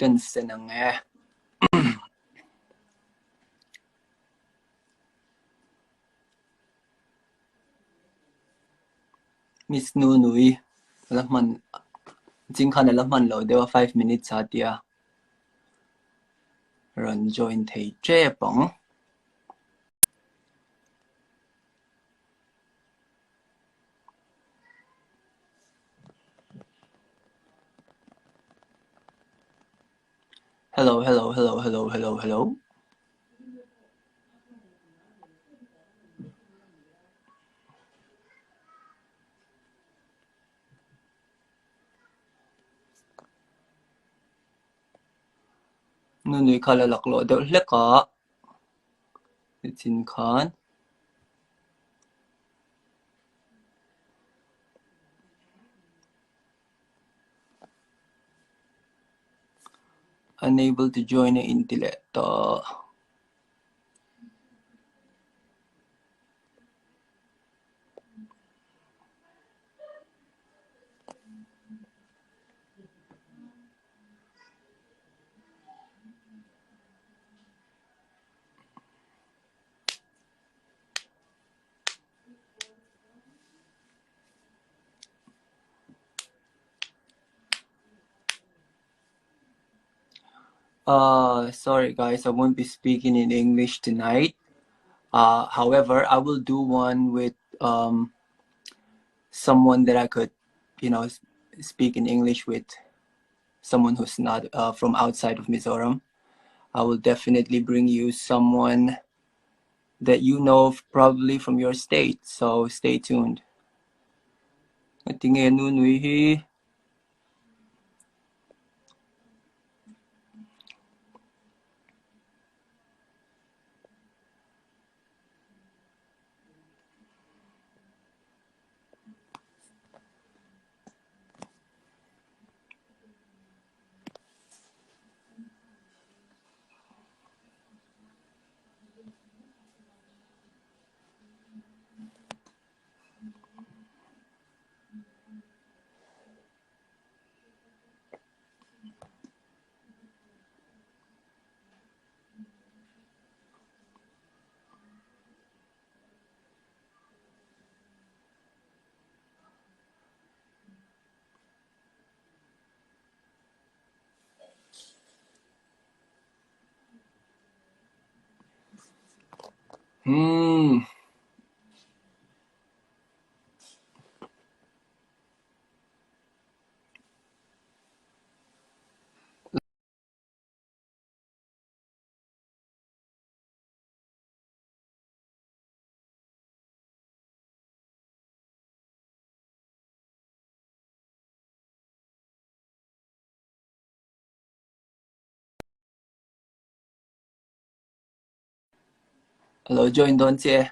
กันเสนังไงมิสนูนุยแล้วมันจริงขนาดแล้วมันเราเดี๋ยว5 minutes อาเดียรัน join เทเจ๊ปองhello hello hello hello hello helloนูนุยขนาดหลักโลเดี๋ยวเล็กอ่ะจริงขันunable to join the intellect sorry guys, I won't be speaking in English tonight. However, I will do one with someone that I could, speak in English with, someone who's not from outside of Mizoram. I will definitely bring you someone that you know probably from your state, so stay tuned. Hello, join Don Jie.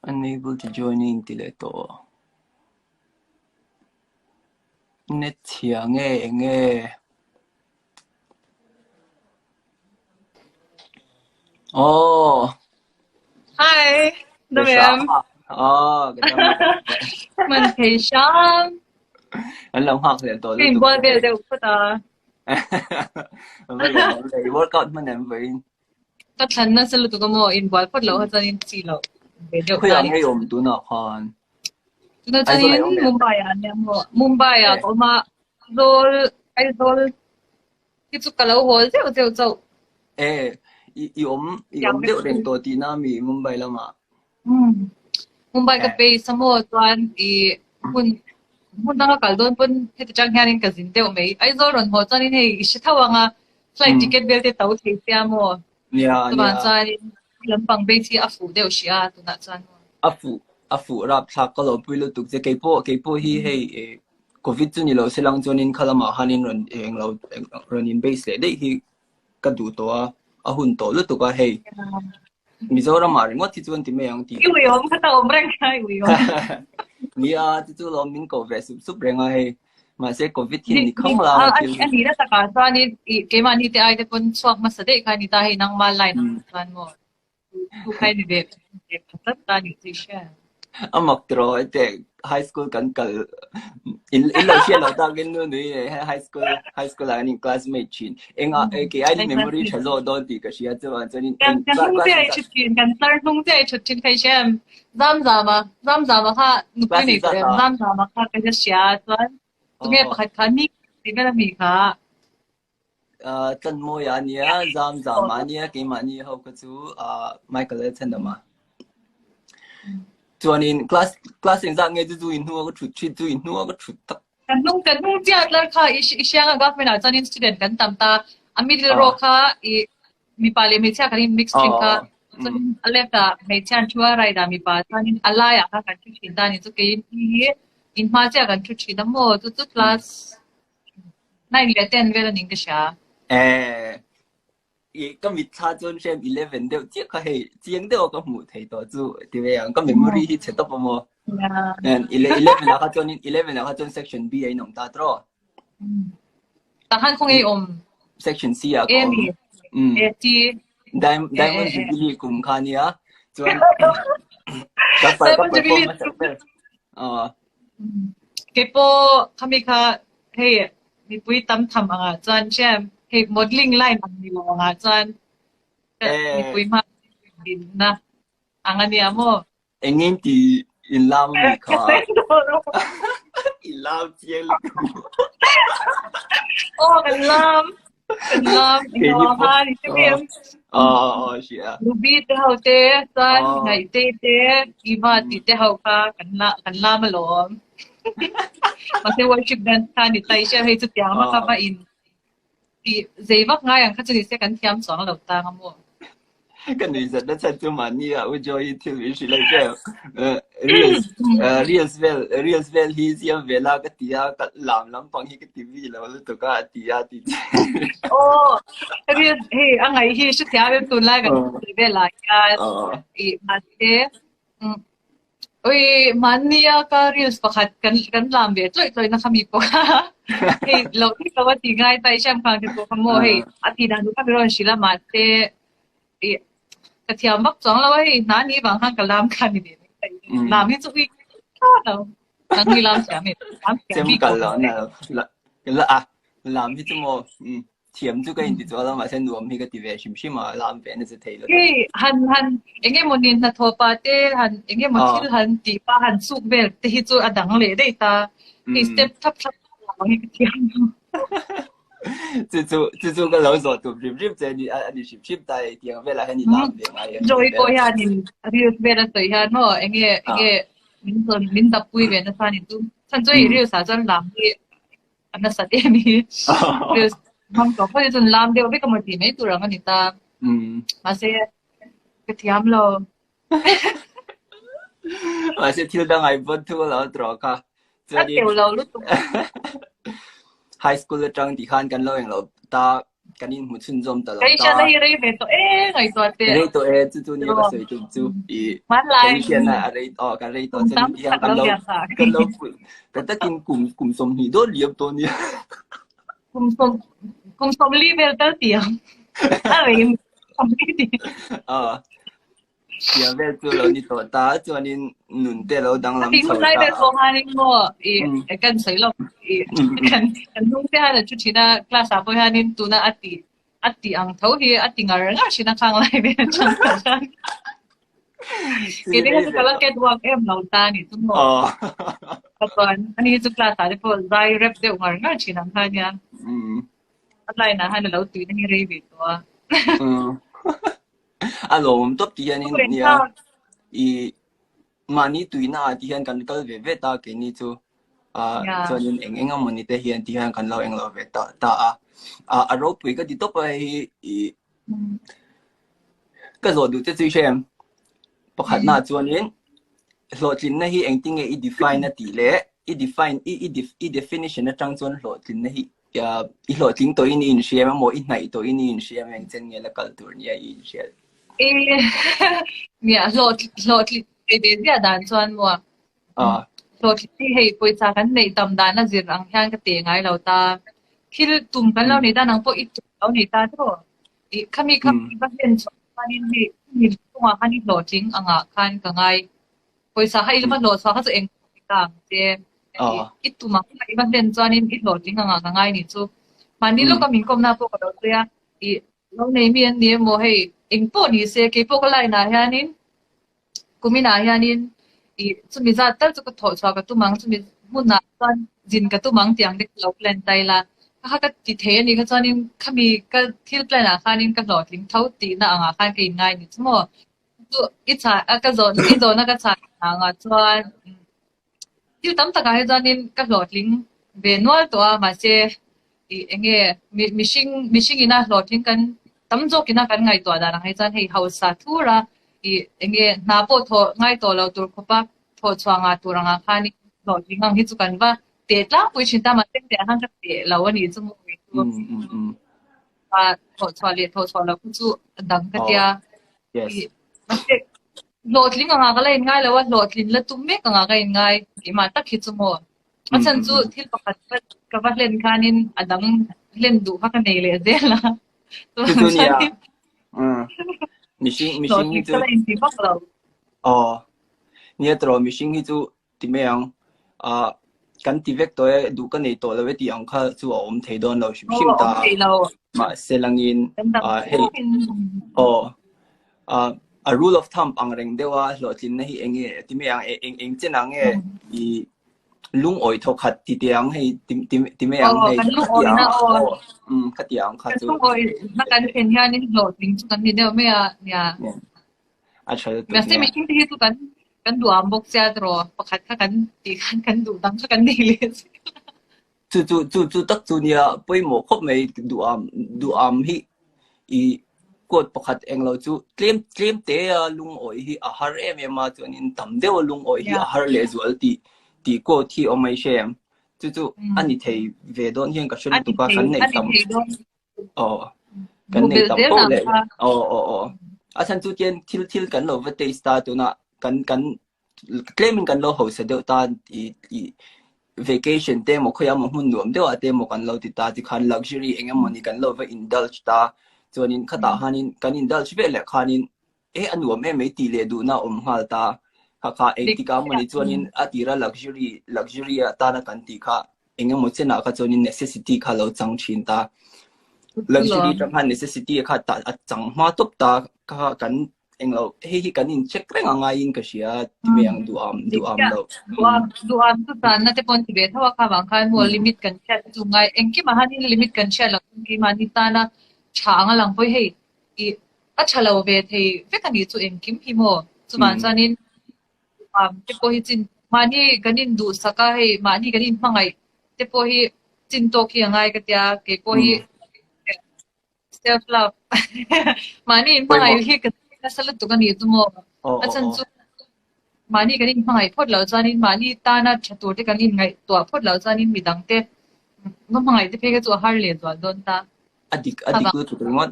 Unable to join intellect. Net nghe. Oh. Hi, Được Nam. cái đó Mình thì sao? anh làm hoặc là tôi Cái bữa về đều có đó. Bây giờ nó lấy workout mà em phải Có thân nó sẽ lúc có một in bữa phát lộ cho nên chỉ lộ về đều khuya ta ngay ôm tụi nó còn nó cho nên Mumbai à nem ho Mumbai à có mà rồi ai rồi cái chút cái lâu hồi dễ ôm điệu đến tổ tí na mi Mumbai lắm mà Mumbai cái base samo toàn cái hun hun dang kal don pun he ti chang hianin ka zin te o mei ai zo ron ho chanin hei ishi thawanga flight ticket bel te tau thei tia mo tu ban chanin lampang be chi afu deu shia tu na chan afu rap thak ka lo pui lu tuk je keipo hi hei covid chu ni lo selang chonin khalama hanin ron in base le dei hi ka du to a hun to lu tuk a hei Mizoram mà ngót thì chuan thì mấy ông thì ui om ka ta om reng kai ui om ni thì chu lo min ko ve sup reng ai mà sẽ covid thì ni không là anh ni da ta ka sa ni ke ma ni te ai te pun swak ma sa de ka ni ta hi nang ma line kan mo tu kai ni de ta ta ni ti sha amak tro te high school kan kal in lo sia lo ta gen nu ni high school ani classmate chin eng a ke ai memory chalo do ti ka sia chuan chuan kan hung te ai chutin kan tar hung te ai chutin kai shem zam za ma ha nu pi ni te zam za ma kha ka sia chuan tu nge pakhat kha ni ti ga mi kha chân môi à nia zam za ma nia ke ma ni ho ka chu Michael Chen da ma chuan in class in dạng nghe chu in hua có chu in hua có chu tak kan nung chia lar kha isyang government a chanin student kan tamta middle row kha I mi pale me chia kan mix string kha chanin alefta me chan chua rai da mi pa chanin alaya kha kan chu chin da ni chu ke in ma chia kan chu chin da mo chu class 9 le 10 ve la ning ka sha cái mít cha chôn xem 11 đều tiếc cái hệ tiếng đều có một thầy đó chú thì vậy cái memory thì sẽ tốt mà 11 là cái chôn section B ấy nông ta đó ta han không ai section C à Diamond Jubilee cùng khán nhá chú các phải cái po kami kha hey mi pui tam tham anga chan chem hey modeling line ang nilo nga chan mi pui ma din na ang ani amo engin ti in lam mi kha in lam chiel kan lam ino ha ni tem shia ruby te hau te chan ngai te iwa ti te hau kha kan la malom Masih worship dan kan di tay siya hay tu tiang makaba in di zevak nga yang kacang siya kan tiam soang lau ta ngamo cái này rất là chân chú mà nia ôi trời thiếu ý sĩ lại cái real well hi siya vela cái tia cái làm bằng hi cái tivi là lúc tụi cái tia real hey ang ay hi siya tiang yung tunay kan vela mà thế oi mania ka reels pakhat kan lam ve tloi na khami po hey lo ti ka wati ngai tai sham khang te po mo hey ati dan du ka ron shila ma te ka thiam bak chong la hey na ni bang hang ka lam khan ni lam hi chu wi no ang ni lam cham me chem ka lo na lam hi chu mo thiam chu ka in ti cho la ma sen nuam hi ka ti ve shim ma lam ve na se thei lo han enge monin na thopa te han enge mothil han ti pa han suk bel te hi chu adang le dei ta hi step thap hi ka thiam chu ka lo zo tu rip je ni ani ship tai tiang ve la han ni lam ve ngai joy ko ya ni reels ve la toi ha no enge min da pui ve na sa ni tu san joy reels sa jan lam hi ana sa te mi reels Mong có phải dân làm đều biết có một tí mấy tuổi rồi người ta mà sẽ cái thiam lo mà sẽ thiếu đang ngày vẫn thua là trò cả rất nhiều lâu lúc high school trang thì khanกันlo lo taกันin một chân zoom ta cái sao đây đây về tụi ngày tụi tê đây tụi chú nhiều cái sự chú mắt lại cái chuyện là đây cái đây tụi chân thì kan lo cái ta kinh cùng som hi đó liệp tôi nhỉ cùng sống level tới tiền ai không biết đi tiền về tu lo đi tổ ta cho nên nụn tê lo đang làm sao lại về công an đi mua cái sấy lo cái nung tê hay là chút chỉ là class apa hay nên tu na ati ang thấu hi ati ngar nga chỉ na khang lại về chẳng hạn cái đấy là kalau cái dua em lâu ta ni tu mua còn anh ấy chụp class à thì phải dai rep để ngar nga chỉ na khang nha lại na hay là lâu tuổi này rây về to lồm tốt thì anh mà ni tuổi na thì anh cần cái về ta cái ni chú cho nên anh em mình thì hiện thì hàng cần lâu anh lâu về ta rồi bây cái đi top cái rồi được cái chuyện bậc hạt na cho nên rồi chính này anh tin cái define là tỷ lệ define definition là trang chuẩn rồi chính này rồi chính tôi in xem mà mỗi này tôi in xem anh chân nghe là culture nha in xem rồi cái đến giờ đàn chuẩn mua rồi thì hay bây giờ cái này tầm đàn là gì rằng hàng cái tiền ngay lâu ta khi tụm cái lâu này ta năng po ít lâu này ta thôi kami bắt lên cho anh đi tung anh đi rồi chính anh kan cái ngay bây giờ hay lúc đó sao cái em càng thế ít tụm hay bắt lên cho anh ít rồi chính anh cái ngay này chứ mà đi lúc kami công na po cái đó ya lâu này miền này mua hay em po ni se cái po cái lại na ha nín kumi na ha nín chumi za tar chu ko tho chwa ka tu mang chumi mun na tan jin ka tu mang tiang de lo plan tai la ka ka ti the ni ka chanin khami ka thil plan a khanin ka lo thing thau ti na anga khan ke ngai ni chmo tu icha ka zon ni zon na ka cha anga chuan tiu tam ta ka he chanin ka lo thing ve nual to ma se enge mishing ina lo thing kan tam jo kina kan ngai to da na he chan hei hausa thura enge na po tho ngai to lo tur khopa tho chwanga turanga khani lo jingang hi chu kan ba te tla pui chin ta ma te te han ka te lo ani chu mo tho chwa le tho chwa lo ku chu dang ka tia ma te lo tling nga ka le ngai lo wa lo tling la tum me ka nga kai ngai ki ma tak hi chu mo a chan chu thil pakhat ka ba len khanin adang len du ha ka nei le de la tu ni missing hi chu nia tro missing hi chu ti me ang kan ti vek to du ka nei to la ve ti ang kha chu om thei don lo shim ta ma selangin hey a rule of thumb ang reng dewa lo tin na hi enge ti me ang eng chen ang i lung oi tho khat ti tiang hei ti me ang hei khat tiang khat chu oi na kan ken hian ni lo ting chu kan ni de me ya a chha tu me se mi tin ti tu kan du am bok cha tro pakhat kha kan ti kan du dang kha kan ni le chu tak chu nia poi mo khop mai du am hi i kot pakhat eng lo chu claim te lung oi hi a har em ma chu in tam de lung oi hi a har le zual ti ko thi o mai shem chu ani thei ve don hian ka shun tu ka kan nei tam kan nei tam po le a san chu tian thil kan lo va te sta tu na kan claiming kan lo ho se de ta i vacation te mo khoya mo hun nuam de wa te mo kan lo ti ta ti khan luxury engam money kan lo va indulge ta chuanin khata hanin kan indulge ve le khanin anuam mai ti le du na hal ta kha ti ka mani chuanin atira luxury ta na kan ti kha engam mo chena kha chuanin necessity kha lo chang thin ta luxury tam han necessity kha ta chang ma top ta kha kan englo hi kan in check reng anga in ka sia ti me ang du am lo du am tu ta na te pon ti be thawa kha wang khan mo limit kan cha tu ngai engki ma hanin limit kan cha la ki ma ni ta na changa lang poi hei i a chalo ve thei ve kan ni chu engkim hi mo chu man chanin te po hi chin mani ganin du saka hei mani ganin mangai te po hi chin to ki angai ka tia ke po hi self love mani mangai hi ka salut tu kan ni tu mo a chan chu mani ganin mangai phot lo chanin mani ta na thatu te ganin ngai to phot lo chanin midang te no mangai te phe ka chu har le to don ta adik ku tu ngon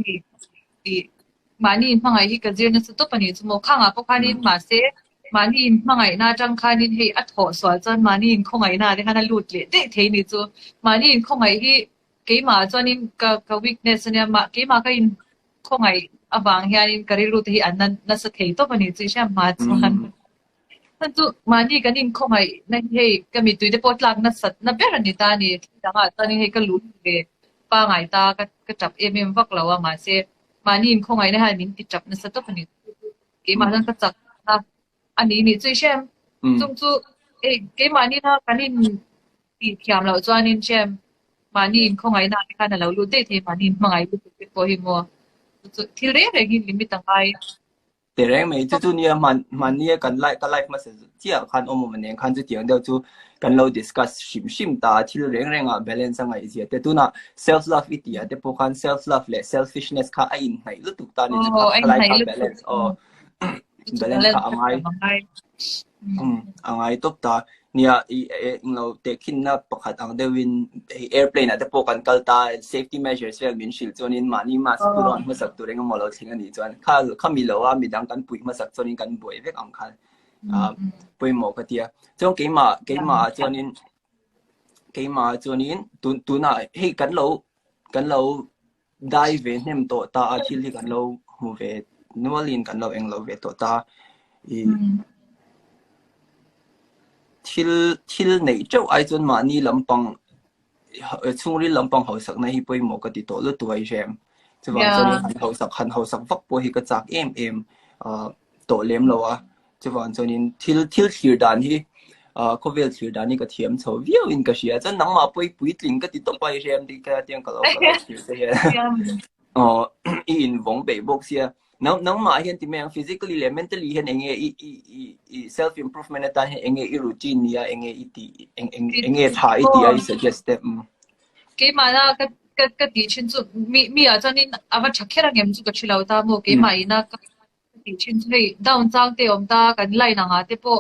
mani mangai hi ka zir na chu to pani chu mo khanga po khanin ma se mani mangai na tang khanin hei a tho so chan mani khongai na de hana lut le te thei ni chu mani khongai hi ke ma chanin ka weakness ne ma ke ma ka in khongai awang hianin kari lut hi an na sa thei to pani chu sha ma chuan tan chu mani kanin khongai na hei ka mi tuide pot lak na sat na ber ani ta ni danga tani hei ka lut ve pa ngai ta ka chap vak lawa ma se mani in khongai na ha min ti chap na sa to pani ke ma lang ka chak na ani ni chui shem chung chu ke mani na kanin ti thiam lo chuanin shem mani in khongai na ka na lo lu te the mani mangai lu te po hi mo chu thil re re gi limit angai แต่แรงไม่จู่ๆเนี่ยมันเนี่ยกันไลฟ์มาสิเจ้าคันอมมันเนี่ยคันจะเถียงเดียวจู่กันเรา discuss ชิมตาที่เรื่องอ่ะ balance ไงเสียแต่ตัวน่ะ self love อีกทีแต่พวกคัน self love และ selfishness ค่ะไอ้ไหนลุตุกตานี่จะอะไรค่ะ balance balance ค่ะang ay top ta niya tekin na pakat ang dewin airplane at po kan kalta safety measures well min shield zonin mani mas puron masak turing mo lo singa ni zon kamilo wa midang kan pui masak zonin kan boy vek ang khan pui mo ka tia jong keima zonin tu na hey kan lo dive nem to ta athil hi kan lo hu ve nualin kan lo eng lo ve to ta til nei châu ai chun ma ni lampang chungri lampang hausak na hi poi mo ka ti to lu tuai jem chuan chuan hausak vak po hi ka chak em to lem lowa chuan chuan til thir dan hi kovel thir dan ni ka thiam chho viau in ka sia chan nang ma poi tling ka ti to pai jem di ka tiang ka lo thir se in vong be bok sia nang ma hian ti meng physically le mentally hian enge self improvement ta enge routine ya enge tha ti I suggest them ke ma na ka ti chin chu mi a chanin ava chakhera ngem chu ka chilau ta mo ke ma ina ka ti chin chu hei down chang te om ta kan lai na nga te po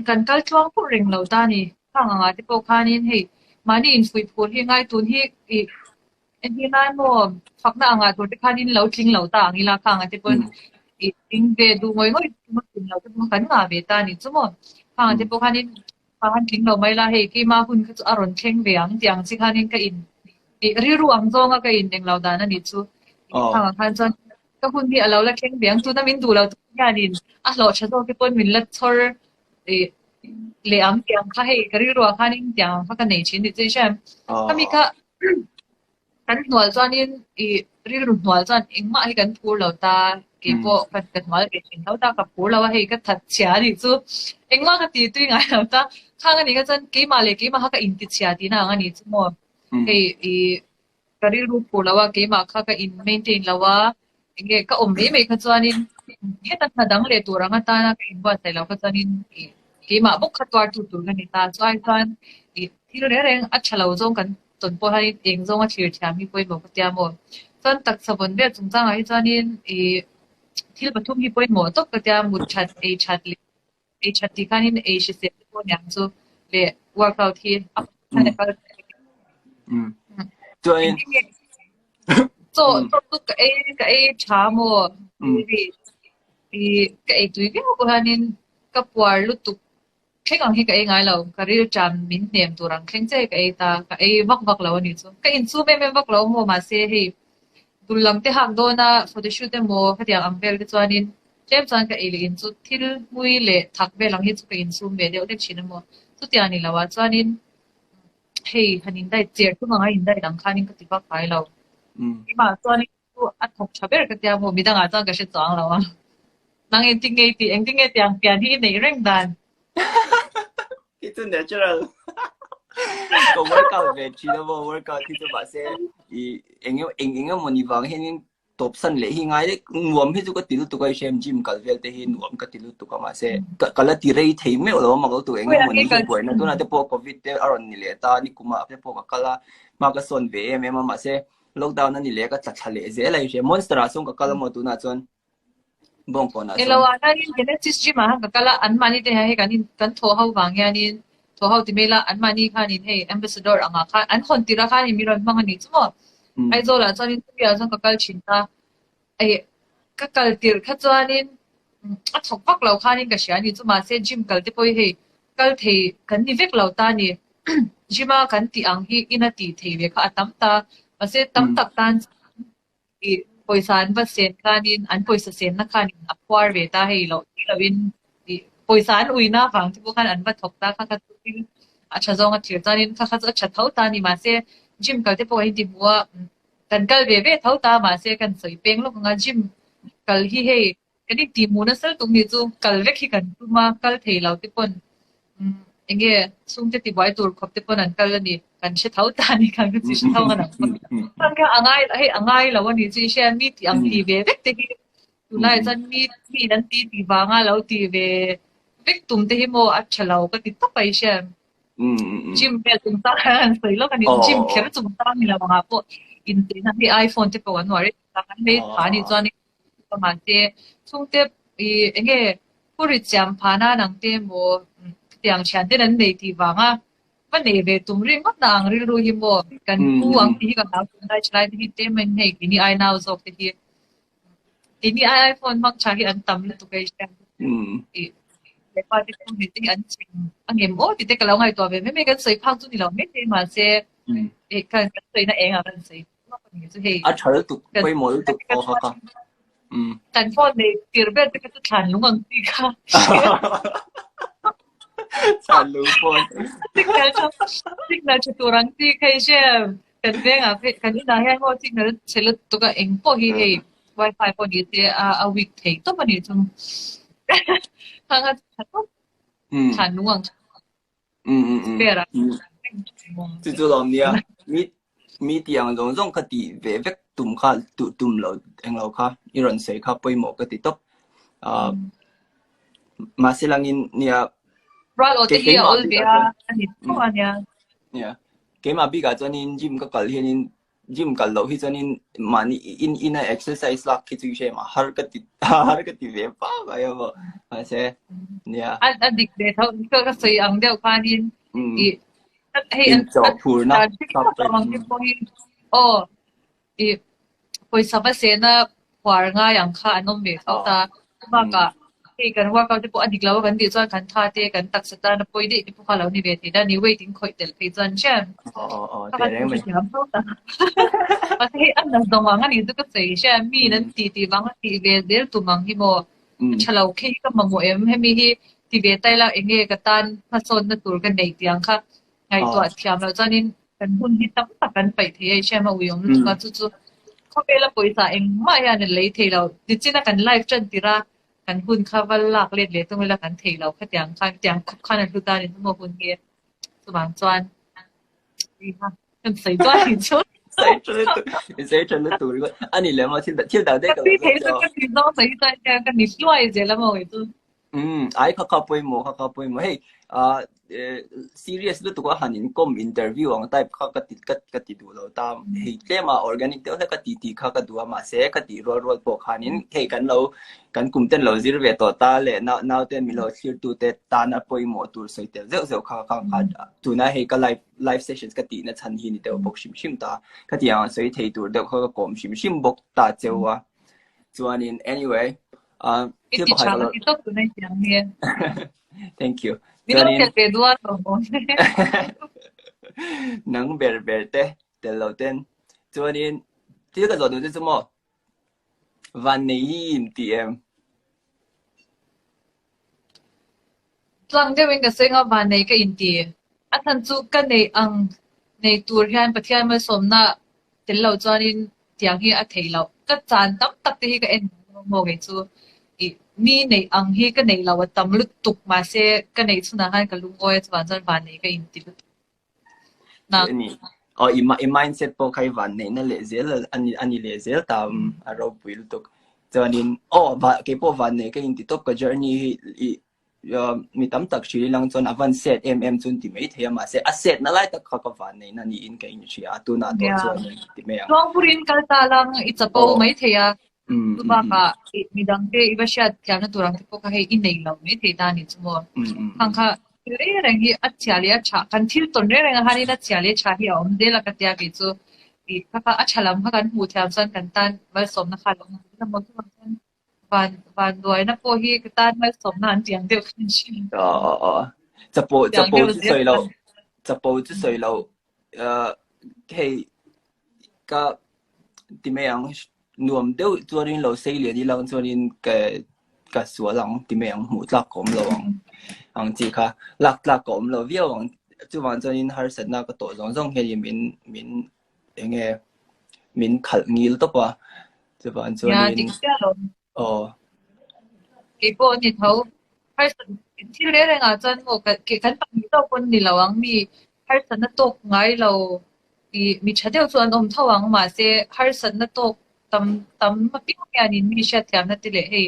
kan kal chuang pu ring lo ta ni khang nga te po khanin hei mani in fui phur hi ngai tun hi en hi nai mo phak na nga tu te khanin lo tling lo ta ngi la khang ate pon ting de du ngoi ma tin lo te kan nga be ta ni chumo khang ate po khanin han tling lo mai la he ki ma hun ka chu aron thleng ve ang tiang chi khanin ka in ri ru ang zonga ka in deng lo da na ni chu khang khan chon ka hun bi alo la thleng ve ang tu na min du lo tu ya din a lo cha zo ki pon min la chor le am tiang kha he ka ri ru khanin tiang kha ka nei chin ni chi shem ka mi ka kan nual chuanin ri ru nual chuan engma hi kan phur lo ta ke po kan nual ke chin lo ta ka phur lo hei ka that chia ni chu engma ka ti tui ngai lo ta khang ani ka chan ke ma le ke ma ha ka in ti chia ti na ngani chu mo hei ka ri ru phur lo wa ke ma kha ka in maintain lo wa enge ka om me kha chuanin he ta thadang le tu ranga ta na ka in wa sai lo ka chuanin ke ma bok kha twar tu ngani ta chuan thil re reng a chalo zong kan tuần po hay tiếng zong a thir thiam hi poi mo ka tia mo chuan tak sabon be chung chang ai chuanin thil pathum hi poi mo tok ka tia mut chat ti khanin she se po nyang chu le workout hi khane ka chuan so ka cha mo ka tui be ko hanin ka puar lu tu keng ang hi ka ngai lo ka ri chan min nem tu rang keng che ka ta ka vak lo ni chu ka in chu me vak lo mo ma se hi dulam te hak do na photoshoot te mo ka tiang ang bel ke chuanin jem chan ka in chu thil mui le thak be lang hi chu ka in chu me de de chin mo chu ti ani lawa chuanin hei hanin dai cher tu ma in dai dang khanin ka ti ba kai lo ma chuanin chu a thok chaber ka tia mo midang a chang ka she chang lo nang en ting ei tiang pian hi nei reng dan itu natural ko workout ve chi na mo workout ti ba se engem moni wang hin top san le hi ngai le nuam hi chu ka tilu tu kai shem gym kal vel te hi nuam ka tilu tu ka ma se kala ti rei thei me lo ma lo tu engem moni hi boy na tu na te po covid te aron ni le ta ni kuma te po ka kala ma ka son ve ma se lockdown na ni le ka chale ze lai she monster asong ka kala mo tu na chon bong ko na elawa na ni genesis gym ha ka kala an mani te he kan tho hau wang ya ni tho hau ti mela an mani khanin he ambassador anga kha an khon tira kha ni miron mang ani chumo ai zo la chanin tu ya sang ka kal chinta ai ka kal tir kha chanin a thok pak lo khanin ka shani chu ma se gym kal te poi he kal thei kan ni vek lo ta ni jima kan ti ang hi ina ti thei ve kha atam ta ma se tam tak tan poisan ba sen kanin an poisa sen na kanin akwar ve ta hei lo lawin poisan uina phang ti kan an ba thok ta kha kha tu acha zonga thir tanin kha kha acha thau ta ni ma se gym kal te po hi ti bua kan kal ve thau ta ma se kan soi peng lo nga gym kal hi hei kani ti mu na sal tu mi chu kal ve khi kan tu ma kal thei lo ti pon enge sung te ti bai tur khop te pon an kal ni kan she thau ta ni kan chi she thau na kan ka angai lawan ni chi she mi ti ang ti ve te hi tulay jan mi nan ti wanga lo ti ve victim te hi mo at chalo ka ti to pai siya gym bel tum ta sai lo kan gym kher tum ta mi la mga po in te na hi iPhone te po an wari ta kan le thani chuan pa man te chung te I enge puri cham phana nang te mo tiang chan te nan nei ti wanga ma nei ve tum ring mat nang ri ru hi mo kan pu ang ti ka na dai chlai ti te men nei ni ai now zok te hi ini iPhone mak chagi an tam le tu kai siya le pa ti ku ni ti an ching ang em o ti te ka law ngai to ve me kan sei phang tu ni law me te ma se kan sei na eng a kan sei a char tu koi mo tu ko ha ka kan phone ne tirbe te ka tu than lung ang ti ka chan lu phone signal chu turang ti kai siya kan ve nga kan ina he ho signal chelut tu ka eng po hi he wifi po ni te a week thei to pa ni chung hanga than lung ang pera chu lo nia mi tiang rong rong ka ti ve vek tum kha tum lo eng lo kha iron sei kha poi mo ka ti top ma silangin nia right o te hi ol bia ani to ania yeah ke ma bi ga chanin gym ka kal hianin gym kal lo hi chanin mani in a exercise lak ki chu she ma har ka ti ve pa ga ya ba ma se nia an dik de thau ka sei ang deu panin I hey in job phur na oh I poi sa ba se na war nga yang kha anom me thau ta ma ka hey kan wa ka te po adik law kan di chuan kan tha te kan tak sata na poi de pu kha lo ni ve ti da ni waiting khoi tel pe chuan chan te reng me pa hey an na dong wa nga ni du ka sei sha mi nan ti wang ti ve del tu mang hi mo chalo khe ka ma mo em he mi hi ti ve tai la enge ka tan ma son na tur kan nei tiang kha ngai to thiam lo chanin kan hun hi tam tak kan pai the sha ma wi yom tu ka chu kho pe la poi sa eng ma ya ne lei the lo di china kan live chan ti ra kan hun kha wal lak let le tung la kan thei lo kha tiang khup khan lu ta ni mo hun hi su bang chuan ri ha kan sei chuan hi chu sai chen tu ri ani le ma thil da de ka ti thei sa ka ti no sai ta ka ni fluai je la mo wi tu ai kha poi mo hey serious lu tu ko hanin kom interview ang type kha ka ti du lo tam hey tema organic te ka ti kha ka du ma se ka ti rol po khanin hey kan kum ten lo zir ve to ta le now ten mi lo clear tu te ta na poi mo tur sai te zeu kha tu na hey ka live sessions ka ti na chan hi ni te bok shim ta ka ti ang sai thei tur de kha ka kom shim bok ta chewa chuanin anyway ti chang ti tok tu nei tiang he thank you mi lo ke pe duar lo mo nang ber te lo ten chuanin ti ka zo du chu mo van nei im ti em tlang de wing ka senga van nei ka in ti athan chu ka nei ang nei tur hian pathian ma somna tel lo chuanin tiang hi a thei lo ka chan tam tak te hi ka en mo ge chu mi nei ang hi ka nei lawa tam lut tuk ma se ka nei chuna han ka lung oi chuan chan van nei ka in ti na ni i mindset po kai van nei na le zel ani le zel tam aro puil tuk chuanin ba ke po van nei ka in ti top ka journey mi tam tak chi lang chon avan set chun ti mai thea ma se a set na lai tak ka van nei na ni in ka in chi a tu na to chuan ti me ya long purin kal ta lang it's a po mai thea Lupa ka midang te iba siya tiang na turang tipo ka hey inay law me te tani chumo hang ka re reng hi at chiali at cha kan thil ton re reng hani na chiali cha hi om de la ka tia ki chu I ka achalam ka kan hu thiam san kan tan mal som na khalong na mo chu van doi na po hi ka tan mal som na an tiang de kan shi chapo chu soi lo hey ka ti me ang nuam deu chuanin lo sei le ni lang chuanin ka suwa lang ti me ang mu tlak kom lo ang chi kha lak kom lo viau ang chu wan chuanin har sat na ka to zong he min enge min khal ngil to pa chu wan chuanin ke po ni thau har san thil le renga chan mo ka ke kan pa ni to kon ni lawang mi har san na tok ngai lo mi chadeu chuan om thawang ma se har san na tok tam mapiang yanin mi siya tiam na tile hey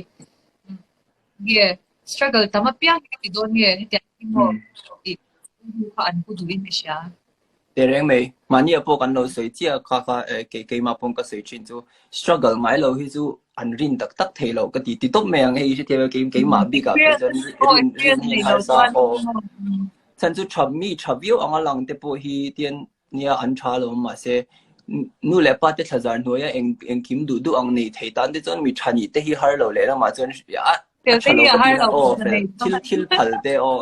ye struggle tam mapiang ki don ye ni tiam mo i ka an pu du mi siya Tereng mai mani apo kan lo soi chia ka ke ma pong ka soi chin chu struggle mai lo hi chu an rin tak thei lo ka ti top me ang hei che ke ma bi ka ka jon rin har sa o chan chu chab view anga lang te po hi tian nia an tha lo ma se nu le pa te thazar no ya eng kim du ang nei thei tan te chon mi thani te hi har lo le la ma chon ya chalo ka ti o thil phal te o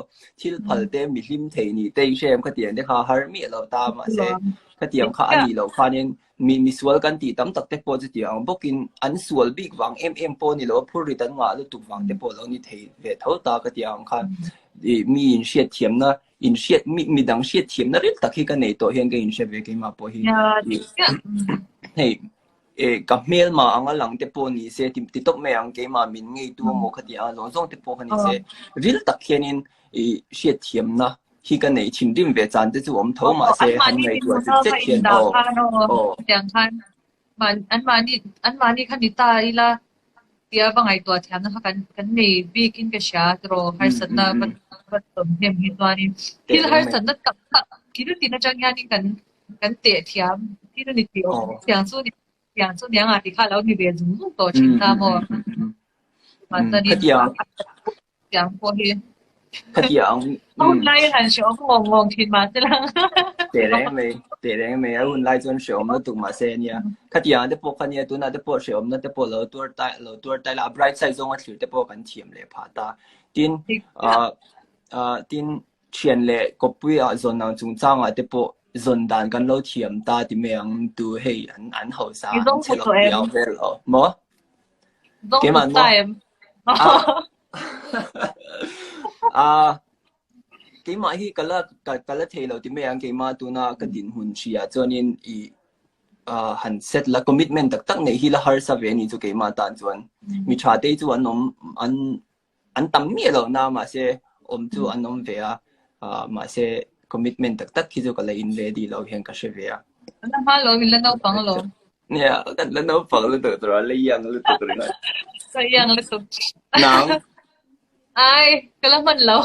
thil phal te mi hlim thei ni te shem ka tian de kha har mi lo ta ma se ka tiang kha ani lo kha nen mi sual kan ti tam tak te po chu tiang bokin an sual big wang po ni lo phur ri tan nga lu tu wang te po lo ni thei ve tho ta ka tiang kha mi in siat thiam na in siat mi dang siat thiam na ril tak hi ka nei to hian ke in she ve ke ma po hi heyกับเมลมาอังหลังเตปนี่เสติดตกแมงเกมามินไงตัวโมคดีอ่ะลงส่งเตปคันนี้เสริลตักเขียนเสียเทียมนะที่กันในชิมดิมเวจานจะจู่อมโทมาเสอันไหนตัวจะเจ็ดเขียนโอ้อย่างคันมันอันมานี่คันนี้ตายละเดียวบางไอตัวแถมนะคะกันในบีกินกระชาตรอฮาร์สันนะมันสมเด็จมีตัวนี้ที่ฮาร์สันนะกับคิดดูตีน่าจังยานี่กันเตะเทียมที่ดูนี่เดียวอย่างสู้นี่อย่างช่วงนี้ที่ข้าเราที่เรียนรู้ตัวชินตามว่ามันตอนนี้อย่างพวกนี้หุ่นไล่หันชมงงทินมาเสร็จแล้วเตะแรงไหมหุ่นไล่จนชมแล้วตุ่มมาเซนี่ขัดอย่างเดปกันเนี่ยตัวนั้นเดปชมนั่นเดปเราตัวไตละไบรท์ไซส์งว่าถือเดปกันเทียมเลยผ่าตาทินเชียนเลยก็ปุยส่วนนั้นจงจ้างเดป人但跟老甜打點樣都係很後生，切落表嘅咯，冇？幾萬冇？幾萬佢嗰條路點樣幾萬都那個電換處啊，做年很 set 啦 commitment 特你佢啦har sa về你就幾萬單轉，咪查地就อันตั้มเมียเรานะมาเสอมจูอันนมเวียมาเสcommitment tak kizo kala in ready lo hian ka shevea na halo min lanaw pang lo yeah kan lanaw pang lo to layang lo to ringa sayang lo to nang ai kalaman lo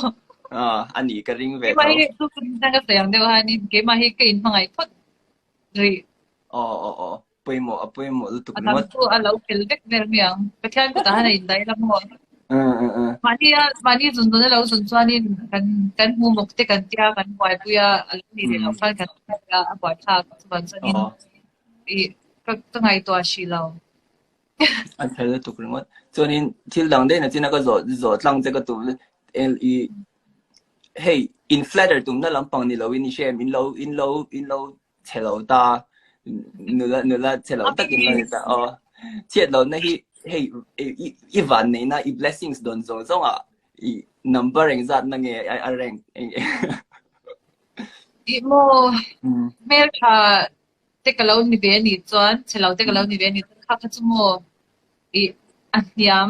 ani ka ring ve to mai tu kun ka sayang de ha ni ke ma hi ke in mangai phot ri poi mo lo to ringa tu alo kel bek ner miang ka thian ko ta na in dai la mo mani zun zun lo zun chuanin kan mu mok te kan tia kan buai puya alni le lo kan ya buai tha chuan chuanin I ka ngai to shi lo an thel tu kringot chuanin thil dang de na china ka zo tlang che ka tu le hey in flatter tum na lampang ni lo in shem in lo chelo ta nula chelo ta kin la ta chiat lo na hi hey ivan này na i blessings don zong i numbering zat na nge I rank I mo mer tha te kalau ni be ni chuan chelo te kalau ni be ni kha kha chu mo I aniam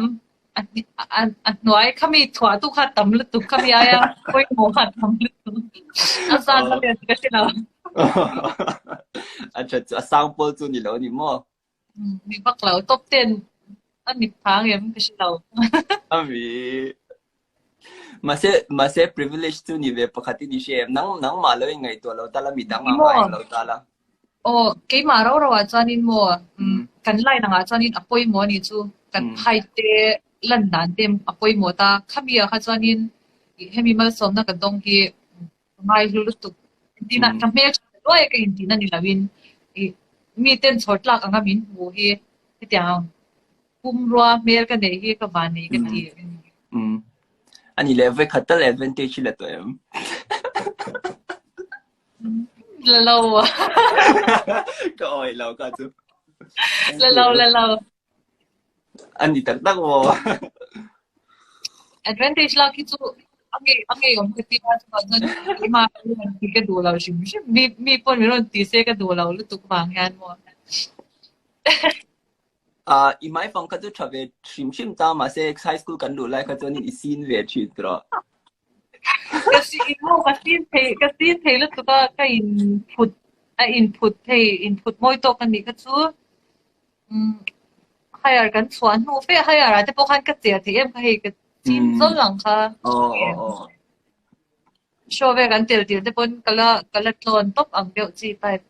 an noi khami thwa tu kha tam lu tu khami aya koi mo kha tam lu tu asan na le ka chelo acha sang pol chu ni lo ni mo mi bak lo top 10อันนี้พังยังไม่ใช่เรามีมาเซ privilege ตัวนี้เว็บปกติดิเชฟนั่งมาเลยไงตัวเราแต่ละมีดังมาเราแต่ละโอ้เกี่ยมาเราว่าจานินมัวกันไล่หนังจานินอภัยมัวนี่จูกันไทยเตลันดานเต็มอภัยมัวตาข้ามีอะจานินให้มีมาสมนักกันตรงที่ไม่รู้ตุกดีนะทำให้ด้วยกันดีนะนี่ละวินมีเต้นสดหลักอังกามินหูที่ที่อย่างกุมรัวเมลกันเองก็วันนี้กันทีอันนี้เลเวลขัดแต่เลเวลเตชิลตัวเองเราก็อ่อยเราก็จูเราอันนี้ตั้งว่า advantage เราคิดจูอังเกยอมคิดว่าจะมาจนมาที่ก็ดูเราใช่ไหมมีปนมีเรื่องตีเสก็ดูเราหรือตุกบางงานมัวอีไม่ฟังก็จะชอบชิมตามมาเซ็กไฮสคูลกันดูไลค์ก็จะนี่อีซีนเวชิดรอก็ซีนโม่ก็ซีนเทแล้วตัวก็อินพุตมวยโตกันนี่ก็ชู hire kan chuan nu fe hire ate pokhan ka che thi em ka hei ka chin zol lang kha show ve kan tel te pon kala tlon top ang deu chi type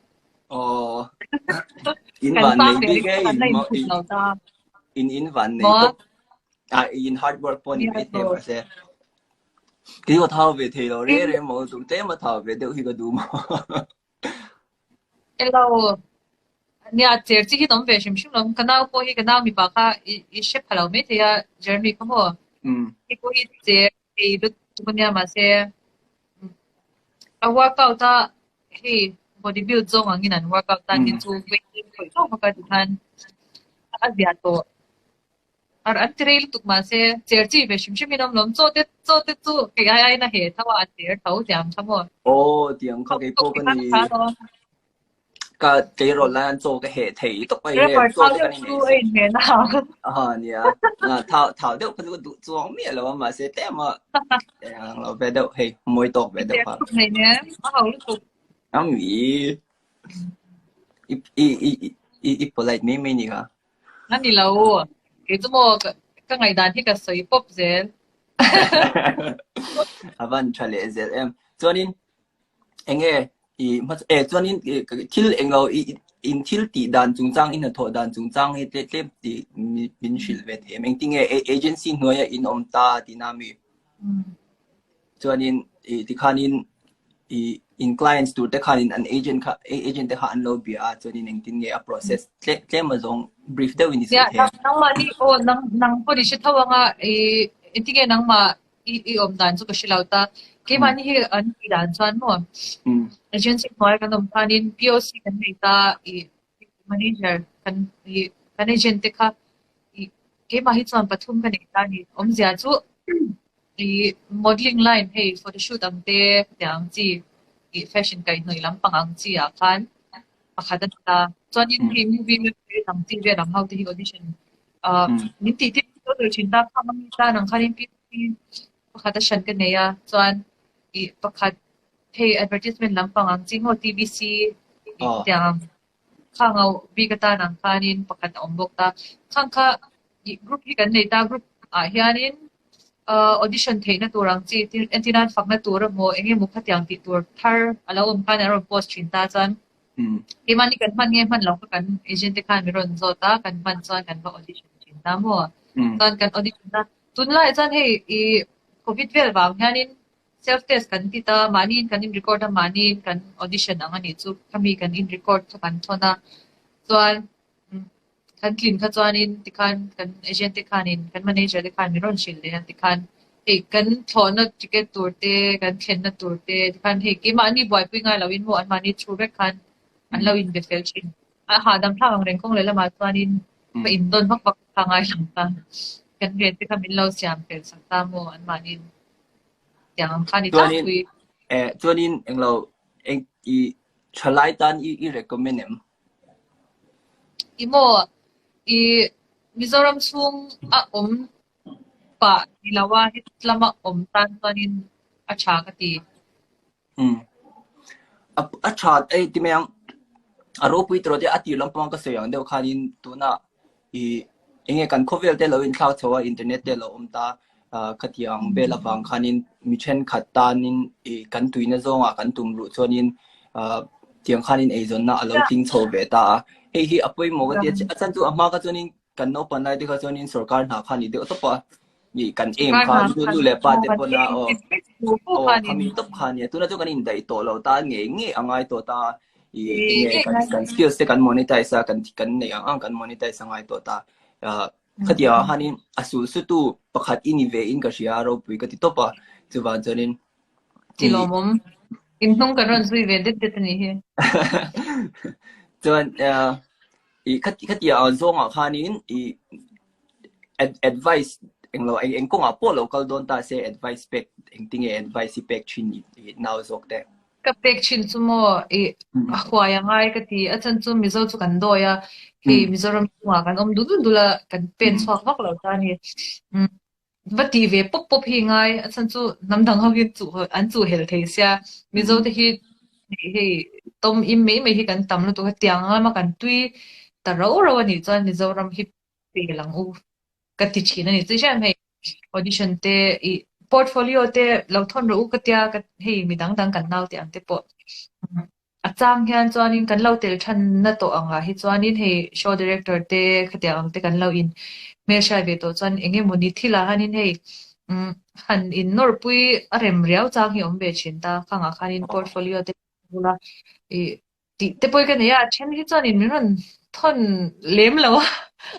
in kan van pa maybe ke kan lai put lo ta in van nei top in hard work pon in te ma se cái có thao về thì rồi đấy mà tụi té mà thao về đâu khi có đủ mà hello nia cher chi hi nom ve shim shim nom kana ko hi kana mi pa kha I shep halo me te ya journey ko mo hi ko hi che e du tu nia ma se a workout ta hi body build zong ang inan workout ta ni chu weight ko to ma ka han a bia to ar an trail tuk ma se cher chi ve shim shim nom nom cho te chu ke ai na he thawa cher thau jam thamo tiếng có cái cô cái này cái rồi là做cái hệ thể tốc bay đấy做这个你没你thảo thảo đâu cái cái做咩了嘛是แต่嘛เราไปđâu hey mới tộcไปđâu ha này nhé hầu lúc tục ý polite mấy nhỉ hả anh đi lâu cái chỗ mà cái ngày đàn thì cái sợi pop dễ vẫn trả lời dễ em cho nên anh ấy cho nên til anh ấy in til tỷ đàn trung trang in thọ đàn trung trang ấy tết tết tỷ mình xử về thế mình tiếng agency người in ta thì nam cho nên thì khan in clients to the khan in an agent the khan lobby cho nên anh tiếng process thế mà giống brief đâu in thế nang mà đi nang có đi sẽ thao nga tiếng nang mà đàn cho cái siêu ta cái mà như anh đi đàn chuan mo agency nói cái nông khan in POC cái này ta manager cái agent ka cái mà hit chuan pathum cái này ta ni zia chu modeling line hey photoshoot ang te yang chi fashion kai noi lam pangang chi a khan pakhadan ta chuan in movie me ang ti ve ram how the audition ni ti to chin ta phang ta nang khan in pakhada shan ka neya chuan pakhat hey advertisement lam pangang chi ho TVC yang khangau bigata nang khan in pakhat ombok ta khangkha group hi kan nei ta group hianin audition theina turang chi antinan fakna tur mo enge mukha tyang ti tur thar alo kan aro post chinta chan imani kan man nge man lo kan agent te kan ron zota kan man chan kan ba audition chinta mo kan audition ta tunla chan he covid vel bang hanin self test kan ti ta manin kan in record manin kan audition ang ani chu kami kan in record kan thona chuan kan clean kha chuanin tikhan kan agent te khanin kan manager te khan miron shil le tikhan kan thona ticket turte kan thlenna turte tikhan ke mani boy pinga lawin mo an mani chube khan an lawin be fel chin ha dam thang reng kong le lama chuanin pa indon bak thangai langta kan re te khamin lo siam pel sakta mo an manin yang khani ta kui chuanin englo eng chalai tan recommend em imo Mizoram chung pa nilawa hit lama tan tanin acha kati acha ti meng aro pui tro de ati lampang ka seyang deu khanin tuna enge kan khovel te lo in cloud chawa internet te lo ta khatiang bela bang khanin michen khatanin kan tuina zonga kan tumlu chonin tiang khanin ezon na alo ting cho ve ta hi apoi mo ga te achan tu ama ka chonin kan no panai de ka chonin sarkar na khani de to pa ni kan em khan du le pa te pona kami top khan ya tu na tu kan in dai to lo ta nge angai to ta nge kan skills te kan monetize kan ne ang kan monetize angai to ta khatia hanin asul su tu pakhat ini ve in ka sia ro pui ka ti to pa chu wa chonin tilomom in nong kan ron sui ve det ni he chuan khatia zonga khanin advice englo eng ko nga po local don ta se advice pack engting advice pack chin now zok te ka pack chin sumo hwaya ngai ka ti achan chu mizo chu kan do ya he mizoram wa kan du dula kan pen chwak wak lo ta ni vati ve pop hi ngai achan chu namdang ho hi chu an chu hel thei sia mizo te hi he tom im me hi kan tam lu to tiang ma kan tui ta ro ani chuan mizoram hi ปีหลังกติชีนั่นนี่จะใช่ไหม audition เตอี portfolio เตเราทนรู้กติยากันให้มีดังกันนาวเตียงเตปออาจารย์เฮียนจวนนินกันเล่าเตลชันนั่นตัวอ่ะให้จวนนินให้ show director เตกติยาเตกันเล่าอินเมื่อใช่เวตัวจวนเองมุนิที่ละฮันนินให้หันอินนอร์ปุยอะไรมเรียวจางหิอมเบชินตาข้างอาคานิน portfolio เตบุละเตปุยกันเนี่ยเช่นที่จวนนินมันทนเลี้ยมแล้ว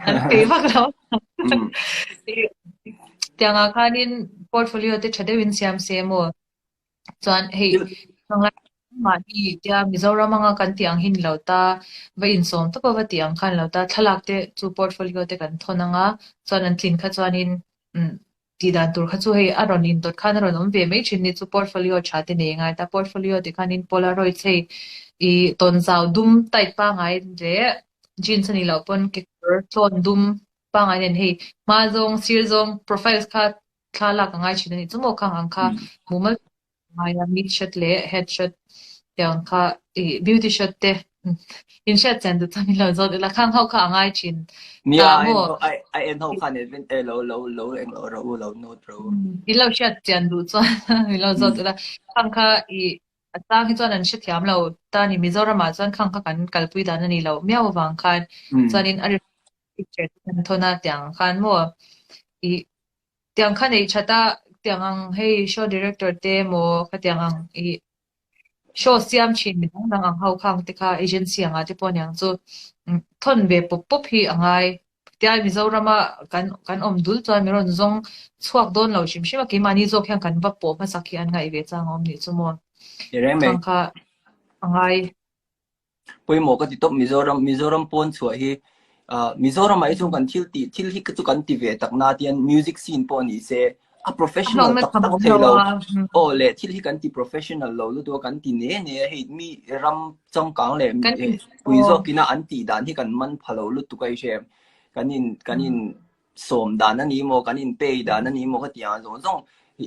อันเปย์มากแล้วTiang akanin portfolio te chade win siam semo chuan hei nanga ma hi tia Mizoram anga kan tiang hin lauta va in som to pa tiang khan lauta thalak te chu portfolio te kan thonanga chuan an thlin kha chuanin ti dan tur kha chu hei aron in dot khan ron om ve mai chin ni chu portfolio chate ne ngai ta portfolio te khanin polaroid chei I ton zau dum tai pa ngai re jeans ani lo pon ke ton dum pa ngai nen hei ma zong sir zong profiles kha thla ka ngai chin ni chumo khang ang kha mumal ngai mid shot le head shot yang kha beauty shot te in shot chen du chani lo zo la khang hau kha ngai chin Mia I en ho khan event lo eng lo note pro I lo shot chen du chuan I lo zo la khang kha tang hi chuan an hri thiam lo ta ni Mizoram a chuan khang kha kan kalpui dan ani lo miao wang khan chuanin a picture kan thona tiang khan mo I tiang khan ei chata tiang ang hei show director te mo kha tiang ang show siam chin mi dang ang hau khang te kha agency anga te pon yang chu thon ve pop hi angai tia Mizoram a kan om dul chuan mi ron zong chuak don lo shim shim ki mani zo khyang kan va po ma sakhi an ngai ve chang om ni chu mo khang kha angai poi mo ka ti top Mizoram pon chua hi Mizoram ai chung kan thil hi ka chu kan ti ve tak na tian music scene pon ni se a professional tak thelo o le thil hi kan ti professional lo lu do kan ti ne hei mi ram chong kang le pui zo kina an ti dan hi kan man phalo lu tu kai she kanin som dan ani mo kanin pay dan ani mo ka tia zong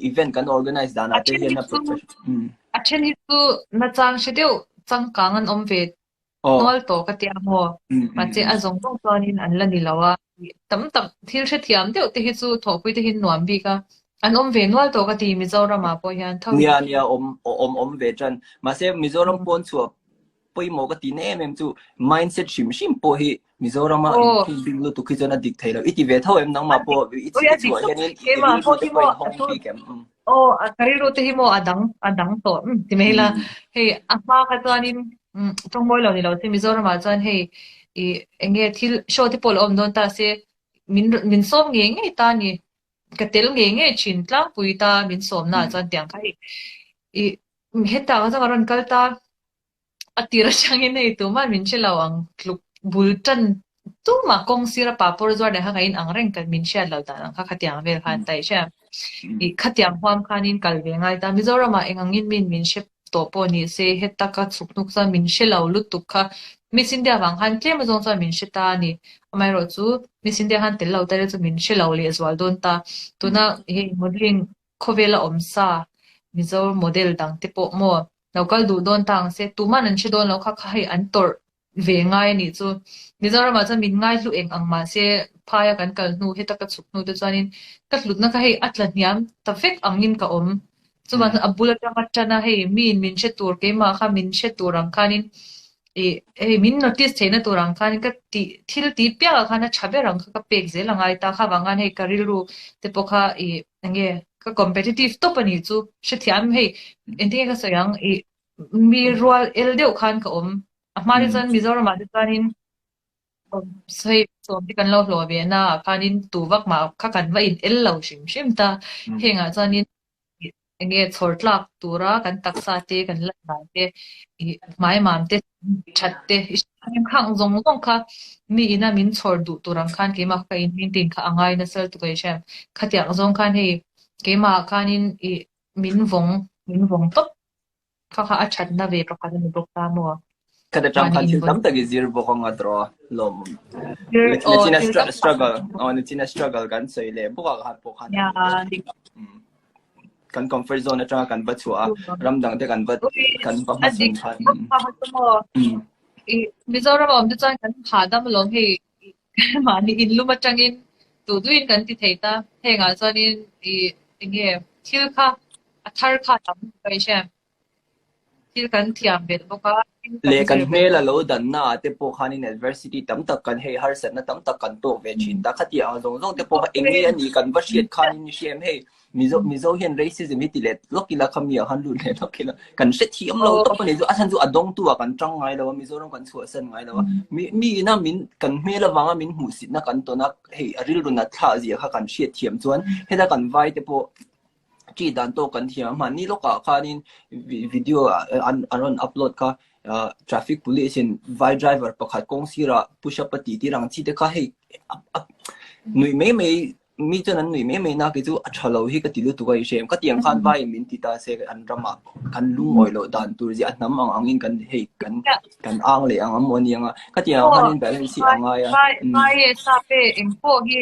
event kan organize dan ate hian na professional a chen hi chu na chang shedeu chang kang an om ve nol to ka tia mo ma che a zong tong chuanin an la ni lawa tam thil hre thiam deuh te hi chu thopui te hin nuam bi ka an om ve nol to ka ti Mizoram a po hian thau nia om ve chan ma se Mizoram pon chu poi mo ka ti ne mem chu mindset shim po hi Mizoram a in bing lu tu khizona dik thailo iti ve thau em nang ma po iti chu hianin ke ma po ti mo a kariru te hi mo adang to ti mela hei a ma ka chuanin trong moi lo ni lo te Mizoram a chuan hei enge thil show te pol om don ta se min som nge ta ni ka tel nge chin tlang pui ta min som na chuan tiang khai heta ka ron kal ta atira changin nei tu man min chelawang kluk bultan tu ma kong sira papor zwa de ha kain angreng kan min sha lo ta kha khatiang vel khan tai sha khatiang hwam khanin kalve ngai ta Mizoram a engangin min shep to po ni se heta ka chuknuk sa min shelo lutuk kha Miss India wang han tlem zong sa min shita ni amai ro chu Miss India han tel lo ta chu min shelo le zwal don ta tuna he modeling khovela omsa Mizoram model dang te po mo local du don tang se tuman an chidon lo kha khai an tor ve ngai ni chu Mizoram a cha min ngai lu eng ang ma se phaya kan kal nu heta ka chuk nu te chanin ka lut na ka hei atla niam ta fek angin ka om chuman abula tanga chana hei min che tur ke ma kha min che turang khanin min notice chena turang khanin ka thil ti pya khana chabe rang ka pek ze langai ta kha wangan hei kariru te pokha ange ka competitive to pani chu shithiam hei enti ka sayang mi rual el deu khan ka om amari chan Mizoram a chanin sei so ti kan lo hlo ve na khanin tu wak ma kha kan va in el lo shim ta henga chanin enge chortlak tura kan taksa te kan la na te mai mam te chat te khang zong kha mi ina min chor du turang khan ke ma ka in min tin kha angai na sel tu kai shem khatiak zong khan hei ke ma khanin min vong top kha achat na ve ka kan bok ta mo kada chang khan thil tam tak zir bo khong adro lom china struggle kan sei le buka ha po khan kan comfort zone atanga kan ba chua ramdang te kan ba ma som khan Mizoram om de chan kan khadam long hei mà ni in luma changin tu duin kan ti theita henga chuanin I nge thil kha athar kha tam kai shem thil kan thiam bet boka le kan mela lo dan na te po khanin adversity tam tak kan hei har san na tam tak kan to ve chin ta khatia zong zong te po engi ani kan va shiat khanin ni shem hei mizo hian racism hi tilet lokila khamia han lu le lokila kan se thiam lo to pani zo asan zu adong tu kan tang ngai lo mizo rom kan chua san ngai lo mi na min kan mela wanga min hu sit na kan to na hei aril ru na tha zia kha kan shiat thiam chuan heda kan vai te po chi dan to kan thiam man ni loka khanin video an upload ka traffic police in vai driver pakhat kong sira push up ti ti rang chi te kha hei nui me mi chuan nui me na ke chu athalo hi ka tilu tu kai shem ka tiang khan vai min ti ta se an rama kan lung oi lo dan tur ji atnam angin kan hei kan ang le ang amoni anga ka tiang khan in balance anga ya vai sa pe empo hi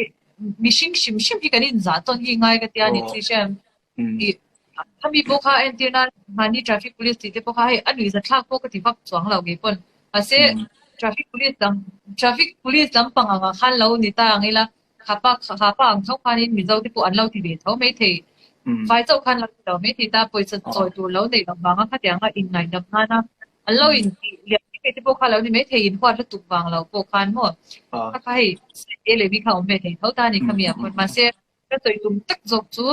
mishing shim hi kan in za ton hi ngai ka tia ni chi shem kami po kha antina mani traffic police ti te po kha anui za thak po ka ti vak chuang lo ge pon ase traffic police dam panganga khan lo ni ta angila khapa ang thau khanin mi zo ti pu an lo ti be thau me thei vai chau khan lo to me thi ta poi cha choi tu lo nei dam banga kha tianga in ngai dam na an lo in ti le ti po kha lo ni me thei in kwa tu wang lo po khan mo kha kai ele bi kha me thei thau ta ni khamia pon ma se ka choi tum tak jok chu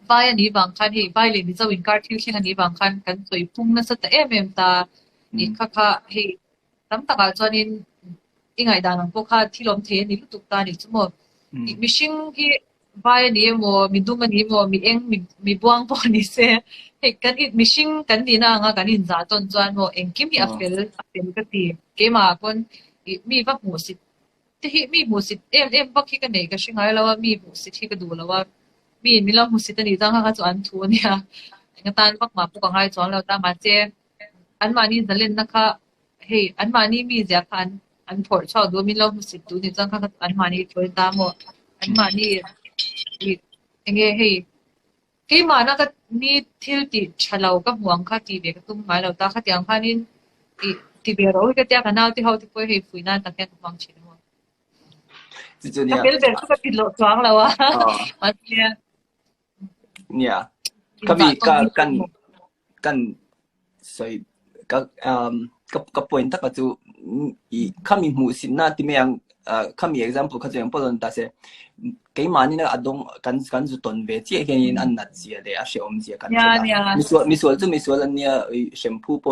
vai ani bang khan hi vai le ni zo in kar thil thing ani bang khan kan choi pung na sa ta em ta ni kha hi tam ta ga chuanin ingai danang po kha thilom the ni lutuk ta ni chumo mishing hi vai ni mo midum ani mo mi eng mi buang po ni se he kan it mishing kan ni na nga kan in za ton chuan mo eng kim hi apel ka ti ke ma kon mi va mu sit te hi mi mu sit em bak hi ka nei ka shingai lawa mi mu sit hi ka du lawa mi mi la mu sit ani jang ha chuan thu nia nga tan bak ma pu ka ngai chuan lo ta ma che an ma ni zalen na kha he an ma ni mi ja khan an phor chaw do min lo sit tu ni chang kha an mani thoi ta mo an mani enge hei ke ma na ka ni thil ti chalo ka huang kha ti be ka tum mai lo ta kha tiang khanin ti be ro ka tia ka naw ti hau ti poi hei fuina ta ka huang chi mo chi chu ka bel bel ka ti lo chuang lo wa ma tia nia kami kan soi ka point ta ka chu I kami mu sin na ti meang kami example kha jeng polon ta se ke mani na adong kan zu ton ve chi hen an nat chi de a she om chi kan mi sual an nia shampoo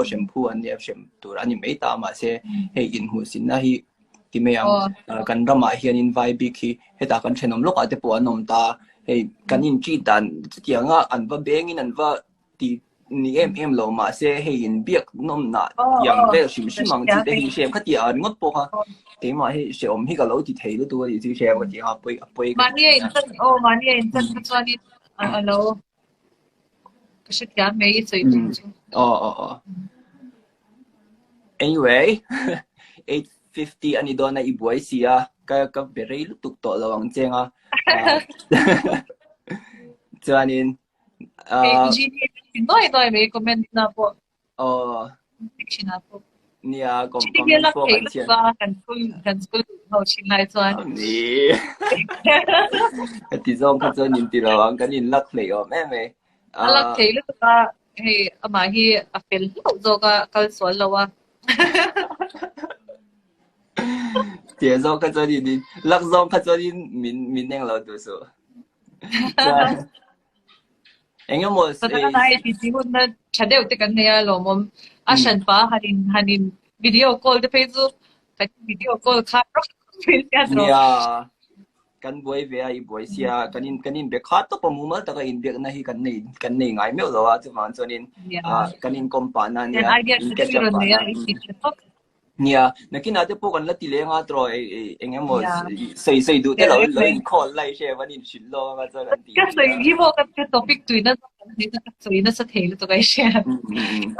an nia shampoo ani mai ta ma se he in hu sin na hi ti meang kan rama hian in vai bi khi he ta kan thenom lok ate po anom ta he kan in chi dan ti anga an va beng in an va ti ni em lo ma se hei in biak nom na yang ve shim mang chi de hi shem khatia an ngot po ha te ma hei she om hi ka lo ti thei lu tu ri chi shem ka ti ha poi mani in tan chuani alo ka shit ya me i choi tu anyway 8:50 ani dona I boy sia ka berei lu tuk to lawang chenga chuanin Noi me comment na po. Na po. Nia comment po kan school ho chin lai chuan. Ni. Ti zong ka chuan in ti lawang kan in lak hlei om em e. Lak thei lu ka he ama hi apel lo zo ka kal sol lawa. Ti zong ka chuan in lak zong ka chuan in min neng lo tu so. Engem mo na ti ti hun na chadeu te kan ne lo mom ashan pa hanin video call de Facebook ka video call kha ro fil ka ro kan boy ve ai boy sia kanin be kha to pamumal ta ka in be na hi kan nei ngai me lo wa chu man chonin kanin kompana nia in ke chapa nia nakin ate po kan la ti le nga tro engem mo sei du te lo in call lai she wan in shil lo nga cho kan ti ka sei hi mo ka topic tu na ni ta sei na sa thei to kai she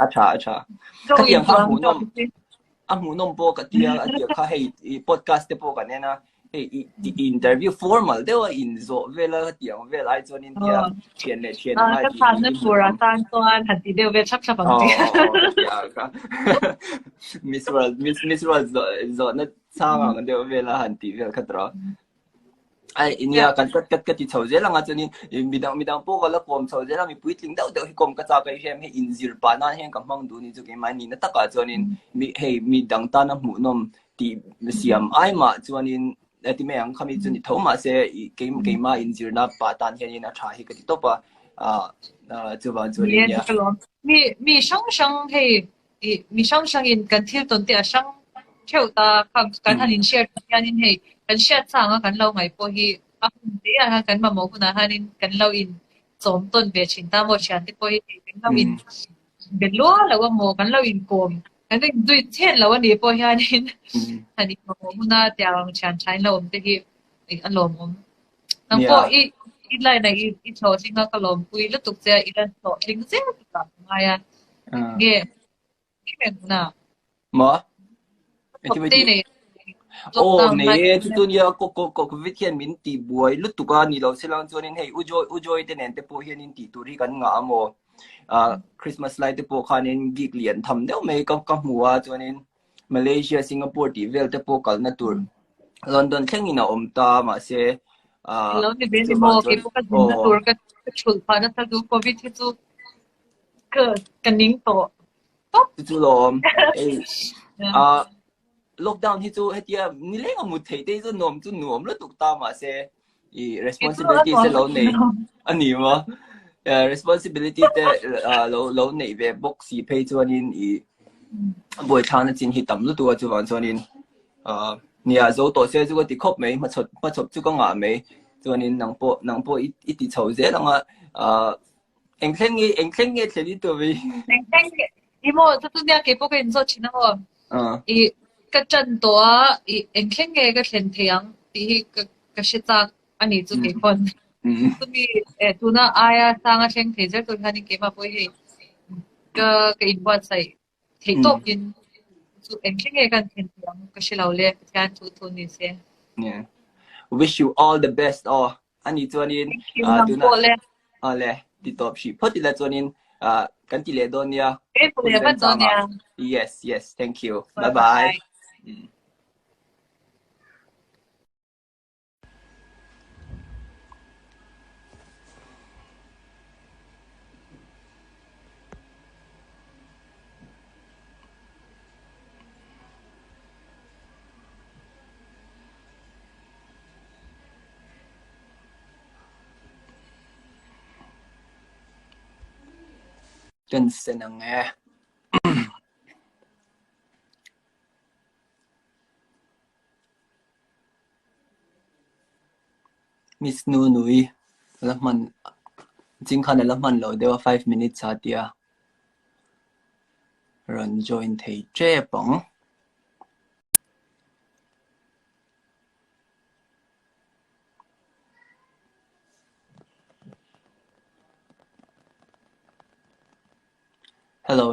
acha ka yang amu nom po ka tia kha hei podcast te po kan na the interview formal they were in zo vela tiang vel ai chon in tia chen ma ka san na pura tan ton han ti de ve chap bang ti Miss World zo na Sanga kan dia vela hanti vel katra. Ai inia kan kat ti chau je langa chunin midang po kala kom chau je la mi puitling dau dau hi kom ka cha kai hem he inzir pa na hen kam mang du ni chu ke mani na taka chunin mi he midang ta na mu nom ti siam ai ma chunin ati me ang khami chuni thoma se ke ma inzir na pa tan hen na tha hi ka ti topa chu ba chunin ya mi sang sang he mi sang sang in kan thil ton te a sang theu ta kan hanin share yanin he kan share changa kan lo ngai po hi a hun te a kan ma mo kuna hanin kan lo in chom ton ve chin ta mo chan te po hi kan lo in ben lo lo mo kan lo in kom kan ring dui chen lo ni po hianin hanin mo kuna tiang chan chai lo te hi alom nang po i lai na i tho singa kalom pui lu tuk che i lan tho ling che ta ma ya ge ki me na ma pop te ne oh ne tu ya ko vithian min ti buai lu tuka ni lo silang chuanin hei ujoi te nen te po hianin ti turi kan nga amo Christmas light te po khanin gig lian tham deuh mai ka hmuwa chuanin Malaysia Singapore ti vel te po kal na tur London thengina om ta ma se lo ni be ni mo ke po ka din na tur ka chul pa na ta du covid hi chu ka ning to chu lom lockdown hi chu hetia ni lenga mu thei te chu nom lu tuk ta ma se I responsibility se lo nei ani ma responsibility te lo nei ve box si pay chuanin I boy thana chin hi tam lu tu chu wan chuanin nia zo to se chu ko ti khop mai ma chop chu ko nga mai chuanin nang po I ti chho je langa eng thleng nge theli to vi i mo tu nia ke po ka in zo china ho I ka chan to I eng thleng nge ka thlen thiang ti ka shi ta ani chu ke kon tu mi tu na aya sanga thleng the je tu hani ke ma po hi ka in wat sai thei tok in chu eng thleng nge kan thlen thiang ka shi lo le kan tu ni se yeah wish you all the best ani chuanin tu na le ti top shi photi la chuanin kan ti le don ya yes thank you bye bye kan senang Miss Nui laman jing khan laman lo dewa 5 minutes atia ron join thei che pong hello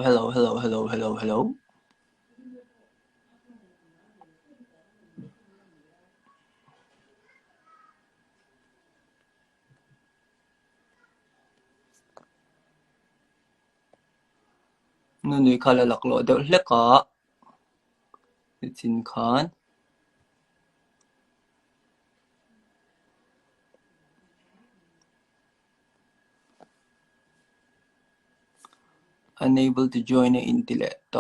Nui khala laklo de leka chin khan unable to join intellect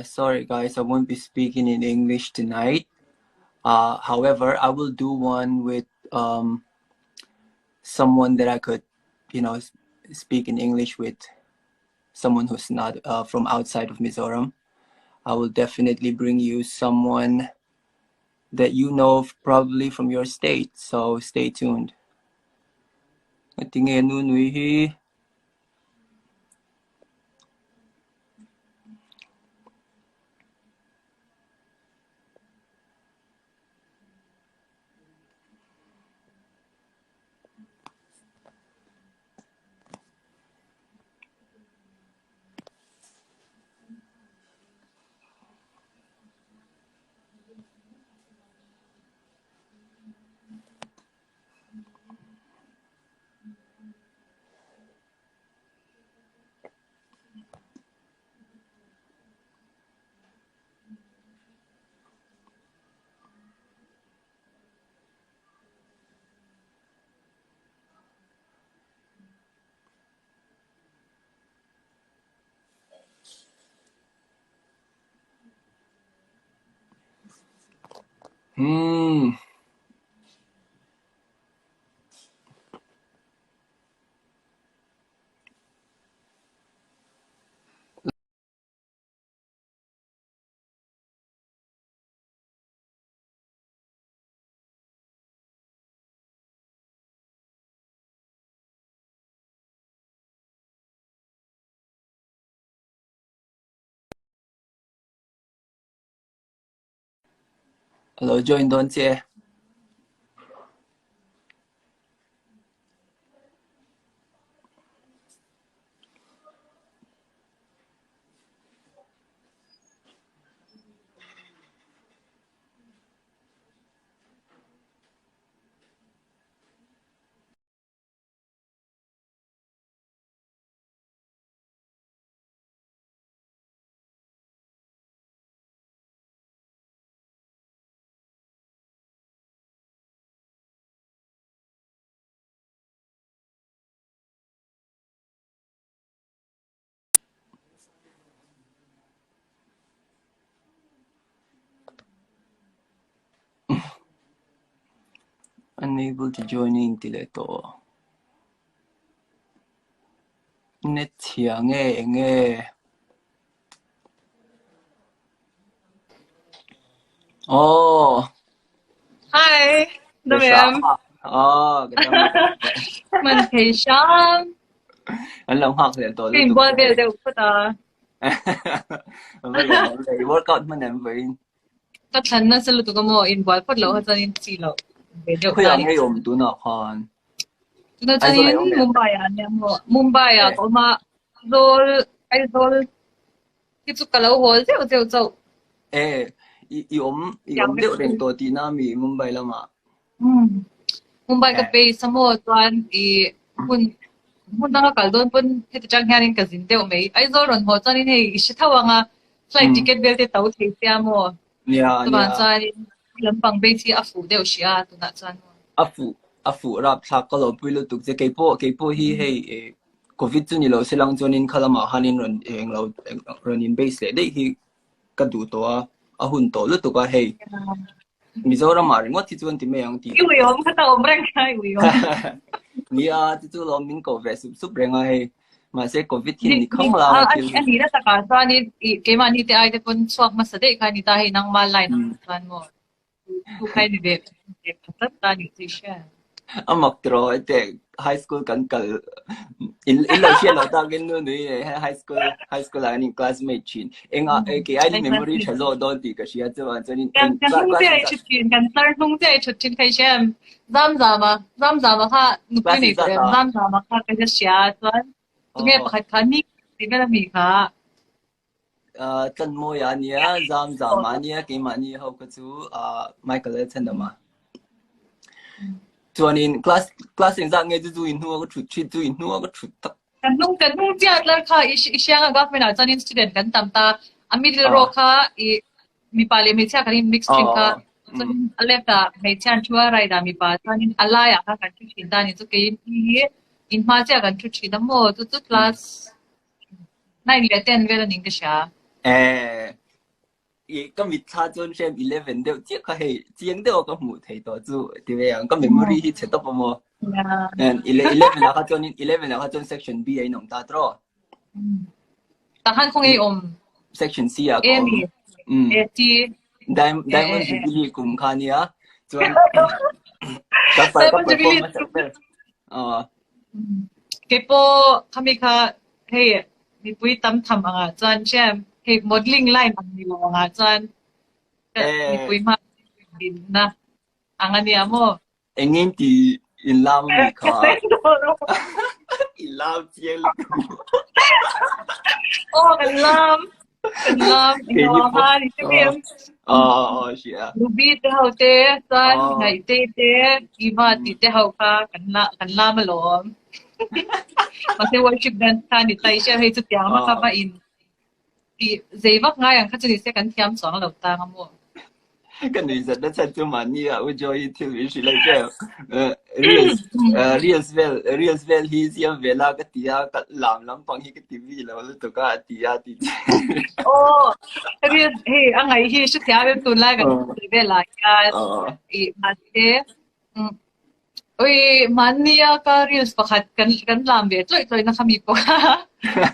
sorry guys, I won't be speaking in English tonight. However, I will do one with someone that I could, speak in English with, someone who's not from outside of Mizoram. I will definitely bring you someone that you know probably from your state, so stay tuned. Hello, join Don Che. Unable to join in Tileto. Net nghe. Oh. Hi, Được em. cái Mình thì sáng. anh làm hoặc là tôi Mình qua về đều có ta. Bây giờ workout mình em vậy. Các thân nó sẽ lưu tụi mo in boy phát lộ hay cho nên chỉ lộ. Về đều Khuya ta ngay ôm tụi nó con. Nó cho nên Mumbai à em mo. Mumbai à có mà rồi cái chút cái lâu hồi dễ. Ôm điệu đến tôi tí na mi Mumbai lắm à. Mumbai ka pe samo tuan I hun na ka don pun he chang hanin ka zin deu mai ai zo ron ho chan in he I shithawanga flight ticket bel te tau the tia mo Yeah, tu ban chan lampang be chi afu deu shia tu na chan afu rap thak ko lo puilo tuk je keipo hi hei covid chu ni lo silang chonin khalama hanin ron ron in base le dei hi ka du to a hun to lu tuka hei Mizoram ma ringot ti chuan ti me ang ti iwi om ka ta om rang kai iwi om ni a ti chu lo min ko ve sup renga hei ma se covid hin ni khong la ma ti ani na ta ka chan ni ke ma ni te ai te pun swak ma sa de ka ni ta hi nang mal line chan mo tu kai ni de ta ta ni ti sha amak tro te high school kan kal in lo sia lo ta gen nu ni high school ani classmate chin enga ke ai memory chalo don ti ka sia chuan chuan kan hung te ai chutin kan tar hung te ai chutin kai shem zam zama kha nupi nei te zam zama kha ka ja sia chuan tu nge pakhat kha ni ti mela mi kha chân mo ya nia zam zama nia ke ma ni ho ka chu Michael chen da ma chuan in class in zang nge chu in hu ko chu in hu ko chu tak kan hung ja lar kha isyang ga me na chan in student kan tam ta amidil ro kha I mi pale me cha kan mix string kha alefta me chan chua rai da mi pa chan in alaya kha kan chu chin da ni chu ke in ma cha kan chu chin da mo tu class 9 le 10 ve la ning ka shaก็มีท่าจนเช่น11เดียวเจ้าก็ให้เจียงเดียวก็หมู่ไทยต่อจู่ที่ว่าอย่างก็ memory ที่เช็ดตัวมั้ง11แล้วก็จน11แล้วก็จน section B ไอ้หนุ่มตาตรอแต่ฮันคงไอ้section C อ่ะก็ที่Diamond Jubilee กลุ่มคานี้อ่ะจนก็ไป perform มาจากนั้นเก็บโปคำมีค่ะเฮ้ยมีปุ้ยตั้มทำอ่ะจนเช่นเฮ้ย modeling line มันมีลงอ่ะจนมีปุ้ยมาดินนะอันนี้อ่ะโมเอ็งยิ่งที่อินลาวมีค่ะอินลาวเจียงโอ้กันลามอินลาวมาดิเต็มเชียรูบี้เท่าเต้จนไงเต้อีมาติเท่าค่ะกันลามมาหลอมKasi worship dance ka ni tay siya hay tutya makabain. Zayvak nga yan kasi ni second tiam song law ta mo. cái này rất là thật cho mình nha, tôi cho ý theo ý là cái Riosvel hi siya vela ka tiya ka lam pang hi ka TV la wala to ka tiya ti. Oh, tapi hey, angai hi shi tiya be tun la ga be la ya i mate. Oi, mania ka reels pakhat kan lam be tloi na kami po.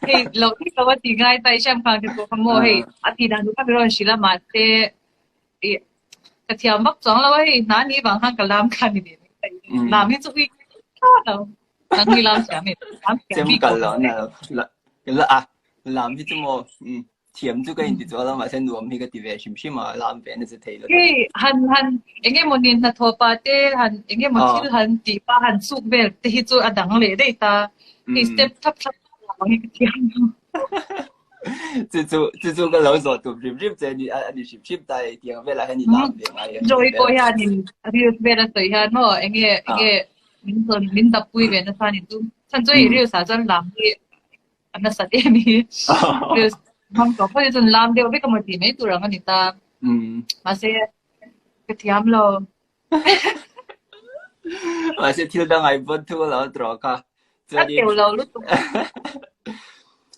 Hey, lo ki ka wati ngai tai sham kang ko kamo hey, ati dan du ka ron shila mate. Ka tiya mak chong la wai na ni bang hang ka lam kan ni. Lam hi chu i ka nang ni lam sia me. Lam sia Xem bi cả ko. là làm gì chứ mà thiểm chú cái gì做啦，嘛先弄那个 division 是嘛，làm về nó sẽ thấy được. Hey, han enge monin na thopa te han enge mothil han ti pa han suk bel te hi chu adang le dei ta hi step thap thap la hi tiang Chú cái lối rồi tụi rip thế đi ship tại tiếng về là hay đi làm về ngay. joy ko ya nin reels bela toi ha no enge min da pui ve na sa ni tu chan joy reels sa chan lam hi anna sa te ni reels ham ko pa chan lam de be ka mati me tu rang ani ta ma se ke tiam lo mà sẽ thiếu đang ngày vẫn thu là trò cả. ta tiểu lo lu tu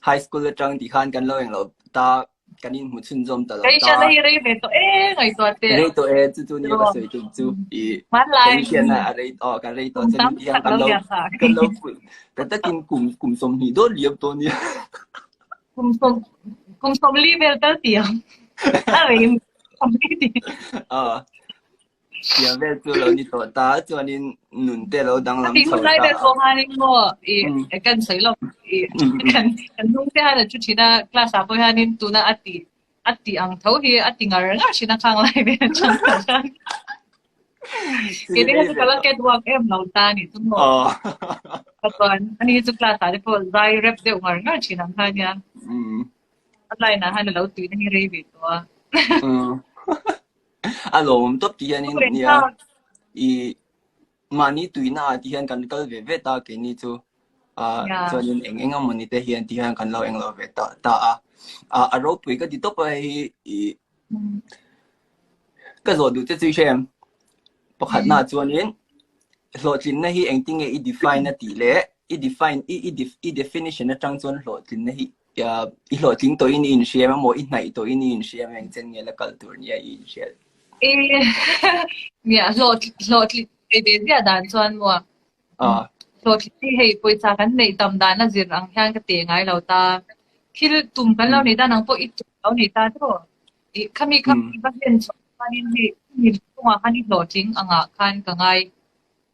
High school trang thì khanกันแล้วเราตากันนี่หุ่นชุ่มจมตลอด kai sha dai rei ve to ngai to te เรื่องตัวจู่นี่ก็สวยจู่อีเขียนอะไรกันเรื่องตัวจะมีอย่างกันเราแต่ถ้ากินกลุ่มสมหีโดนเลียบตัวนี้ kum som li vel ta tiang ai som li ti เดี๋ยวเวลาเรานี่ตัวตาตัวนี้หนุนเตะเราดังลำ ting ชา lai de ko ha ni mo kan sai lo kan nung te ha na chu chi na class a po ha nin tu na ati ang thau hi ati ngar nga shi na khang lai be chan ta ke de ha kala ke duak em lo ta ni tu mo ka ton ani chu class a de po zai rep de ngar nga chi na kha nya lai na ha na lo tu ni rei be to loผมตบที่นี่เนี่ยอีมานี่ตุยน่าที่เห็นกันก็เวทตาเกินนี่จูส่วนเองมันนี่แต่เห็นที่เห็นกันเราเองเราเวทตาเราปุยก็ติดต่อไปก็รอดูจะช่วยเชื่อมปกติน่าส่วนนี้รอจินนะฮีเองติ้งอี define นะตีเล่อี define อี definition นะจังส่วนรอจินนะฮีอีรอจินตัวนี้อินเชียมันโมอีไหนตัวนี้อินเชียมันเจนเนี่ยแล้วก็ตัวนี้อินเชียเนี่ยโหลดเดียดานส่วนมัวโหลดที่ให้ปุยจากันในตำดานน่ะจิรังแห้งก็เตียงไงเราตาคิดตุ่มกันเราในด้านนังพวกอีตุ่มเราในตาทั่วอีขามีบ้านเรียนสอนนี่มีตัวขันนี่โหลดจริงอ่ะขันก็ไง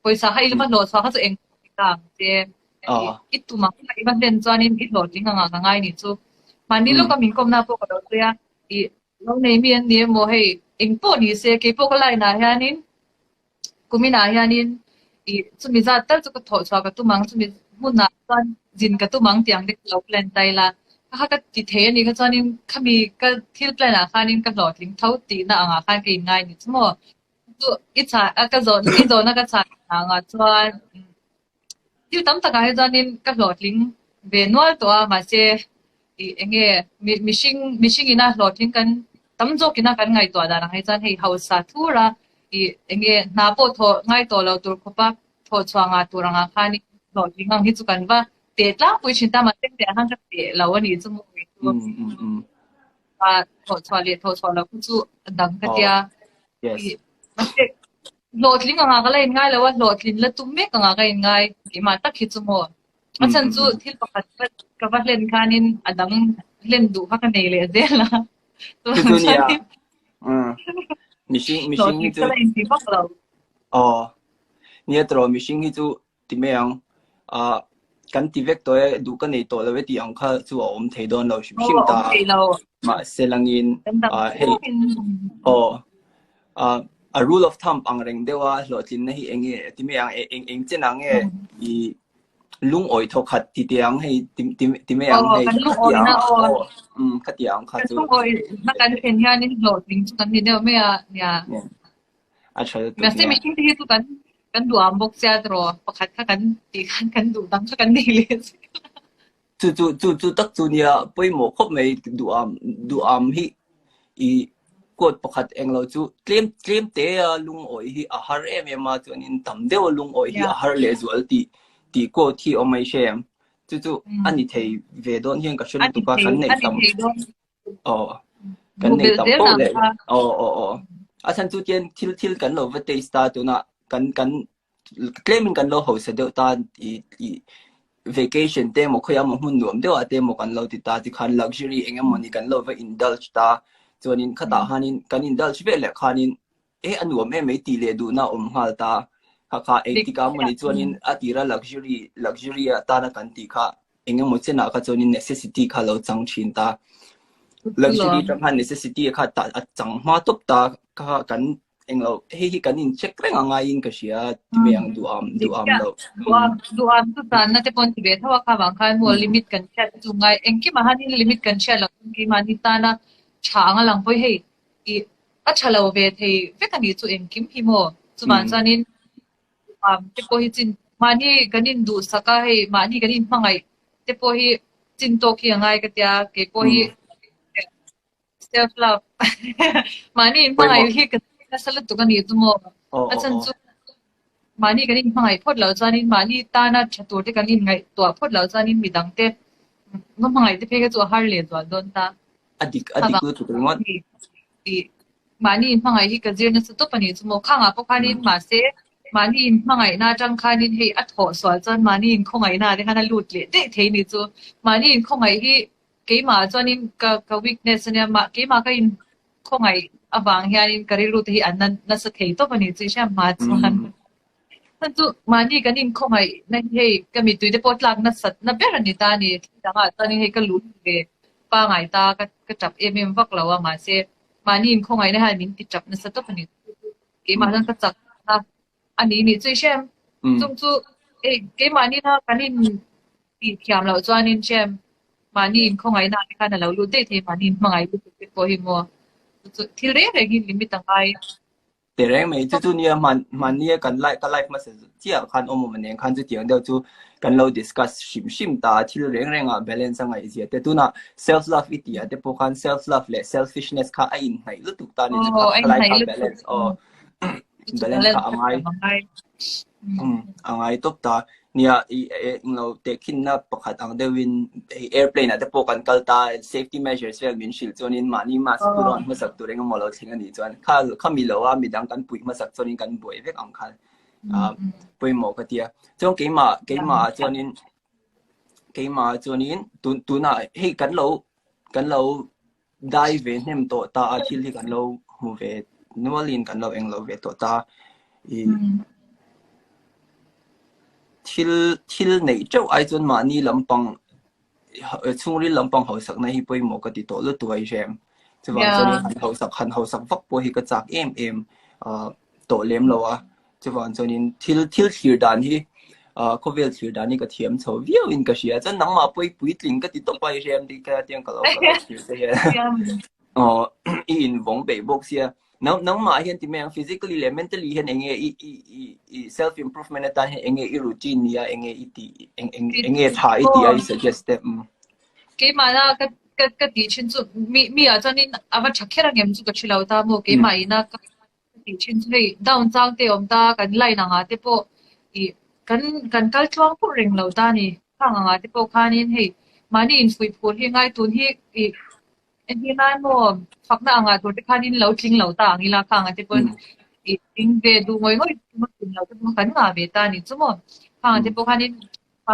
ปุยจาให้มันโหลดสอนเขาจะเองต่างเจอีตุ่มขันบ้านเรียนสอนนี่อีโหลดจริงอ่ะก็ไงนี่จูมันนี่ลูกก็มีกลมหน้าพวกเราตัวอีเราในเมียนเนี่ยโมให้เองพวกนี้เสียกี่พวกอะไรนะฮะนี่กูมีนะฮะนี่อีสุมิจัดแต่จุกถอดชอบกับตุ้มังสุมิมุ่นนะตอนจินกับตุ้มังเตียงเด็กเราเล่นใจละถ้าก็ติเทนี่ก็ตอนนี้ข้ามีก็ที่เล่นอ่ะค่ะนี่ก็หลอดลิงเท่าตีน่ะอ่ะค่ะก็ยังไงนี่สมมติตัวอีชาก็โดนอีโดนน่ะก็ชาอ่ะจวนที่ตั้มตะการให้ตอนนี้ก็หลอดลิงเบนวลตัวมาเสียอีเองมิชิงอีน่ะหลอดลิงกันตั้มโจกิน่ะกันไงตัวดานังให้ตอนให้เฮาสาธุระอีเองนาโปโทไงตัวเราตัวคุปะโทชวางตัวรังค่ะนี่หลอดลิงให้จุกันว่าเตะล่าปุยชินตามาเต็มแต่ห้างก็เตะเราวันนี้จะมุ่งไปตัวว่าโทชวาเลยโทชวาเราคุณจูดังกันเดียมันเตะโหลดลิงก็เลยง่ายเลยว่าโหลดลิงแล้วตุ้มเมกก็ง่ายที่มาตักคิดสมอมันฉันจูที่ประคัดกับว่าเล่นคันนี้อดังเล่นดูพักกันเลยเดี๋ยวละตัวฉันมิชิงที่จูที่พวกเราเนี่ยตัวมิชิงที่จูที่ไม่ยังกันที่เวกตัวดูกันในตัวเราเวทีอย่างเขาจูผมเทดอนเราชิมตามาเซลังอินเฮ้ยrule of thumb อังเริงเดียวว่าหลอจินนี่เองที่ไม่ยังเองเจนังอีลุงอ้อยทอขัดที่เดียงให้ที่ไม่ยังให้ขัดเดียงขัดจูลุงอ้อยนักการเขียนยานี่หลอดลิงกันนี่เดียวไม่เนี่ยไม่ใช่ไม่ใช่ที่ทุกกันดูอัมบอกเสียตรอประคัดกันตีกันดูดังกันดีเลยจู่ตักจู่เนี่ยไปหมกคบไม่ดูอัมให้อี quote pakhat englo chu claim te lung oi hi a har em ma chuan in tam deuh lung oi hi a har le zual ti ko thi o mai shem chu ani thei ve don hian ka hran tu ka kan nei tam kan nei tam po le a chan chu tian thil kan lo va te sta tu na kan claiming kan lo ho se deuh ta i vacation te mo khoya mo hun nuam deuh ate mo kan lo ti ta ti khan luxury engemoni kan lo va indulge ta chuanin khata hanin kan indulge ve le khanin anuam em ti le du na hal ta kha ti ka moni chuanin atira luxury ta na kan ti kha engemo chena kha chuanin necessity kha lo chang thin ta luxury tang han necessity kha ta chang ma top ta kha kan englo hi kan in check reng anga in ka sia ti meang du am lo tu tan na te pon ti be thawa kha wang khan mo limit kan chat tu ngai engki ma hanin limit kan chat lang ki mani ta na changa lang poi hei I a chalo ve thei ve kan ni chu engkim hi mo chu man chanin te po hi chin mani ganin du saka hei mani ganin mangai te po hi chin to ki ngai ka tia ke po hi self love mani mangai hi ka salut tu kan ni tu mo a chan chu mani ganin mangai phot lo chanin mani ta na chatur te kanin ngai to phot lo chanin midang te mangai te phe ka chu har le to don ta adik ku tu ngot mani mangai hi ka zir na su to pani chu mo khanga po khanin ma se mani mangai na tang khanin hei a tho swal chan mani khongai na de khana lut le de thei ni chu mani khongai hi ke ma chanin ka weakness ne ma ke ma ka in khongai awang hianin kari lut hi an na sa thei to pani chu sha ma chuan tu mani kanin khongai na hei ka mi tu de pot lak na sat na ber ani ta ni danga tani hei ka lut ve pa ngai ta ka chap em vak lawa ma se mani in khongai na ha min ti chap na sa to pani ke ma na ka chak na ani ni chui shem chung chu ke mani na kanin ti thiam lo chuanin shem mani in khongai na ka na lo lu te the mani mangai lu te ko hi mo chu thil re re gi limit tangai te reng mai chu nia man nia kan life ma se chia khan omo manen khan chu tiang deuh chu kan lo discuss shim ta thil reng a balance anga izia te tu na self love itia te po khan self love le selfishness kha ain ngai lu tuk ta ni chu life balance balance kha angai angai top ta nia no te khin na pakhat ang dewin airplane ate po kan kalta safety measures well min shil chonin mani mask puron masak tureng mo lo thing ani chuan kha mi lo a midang kan pui masak chonin kan boi vek ang khal pui mo ka tia chong keima chonin tu na hei kan lo dai ve nem to ta a thil hi kan lo hu ve nualin kan lo eng lo ve to ta thil nei chau ai chon mani lampang chungri lampang ho sak na hi poi mo ka ti to lu tuai jem chuan han ho sak vak po hi ka chak em to lem lowa chuan chonin thil thir dan hi kovel thir dan ni ka thiam chho viau in ka sia chan nang ma pui tling ka ti to pai jem di ka tiang ka lo thir se he in vong be bok sia nang ma hian ti meng physically le mentally hian enge I self improvement ta enge I routine ya enge enge tha ti I suggest them ke mana ka ti chin chu mi a chanin ava thakhera ngem chu ka chilau ta mo ke mai na ka ti chin chu hei down chang te om ta kan lai na nga te po I kan kal chuang pu ring lo ta ni khang nga te po khanin hei mani in fui phur hi ngai tun hi hi na mo phak na nga tu te khanin lo tling lo ta ngi la khang te pon in ve du ngoi mo tin lo te kan nga ve ta ni chu mo khang te po khanin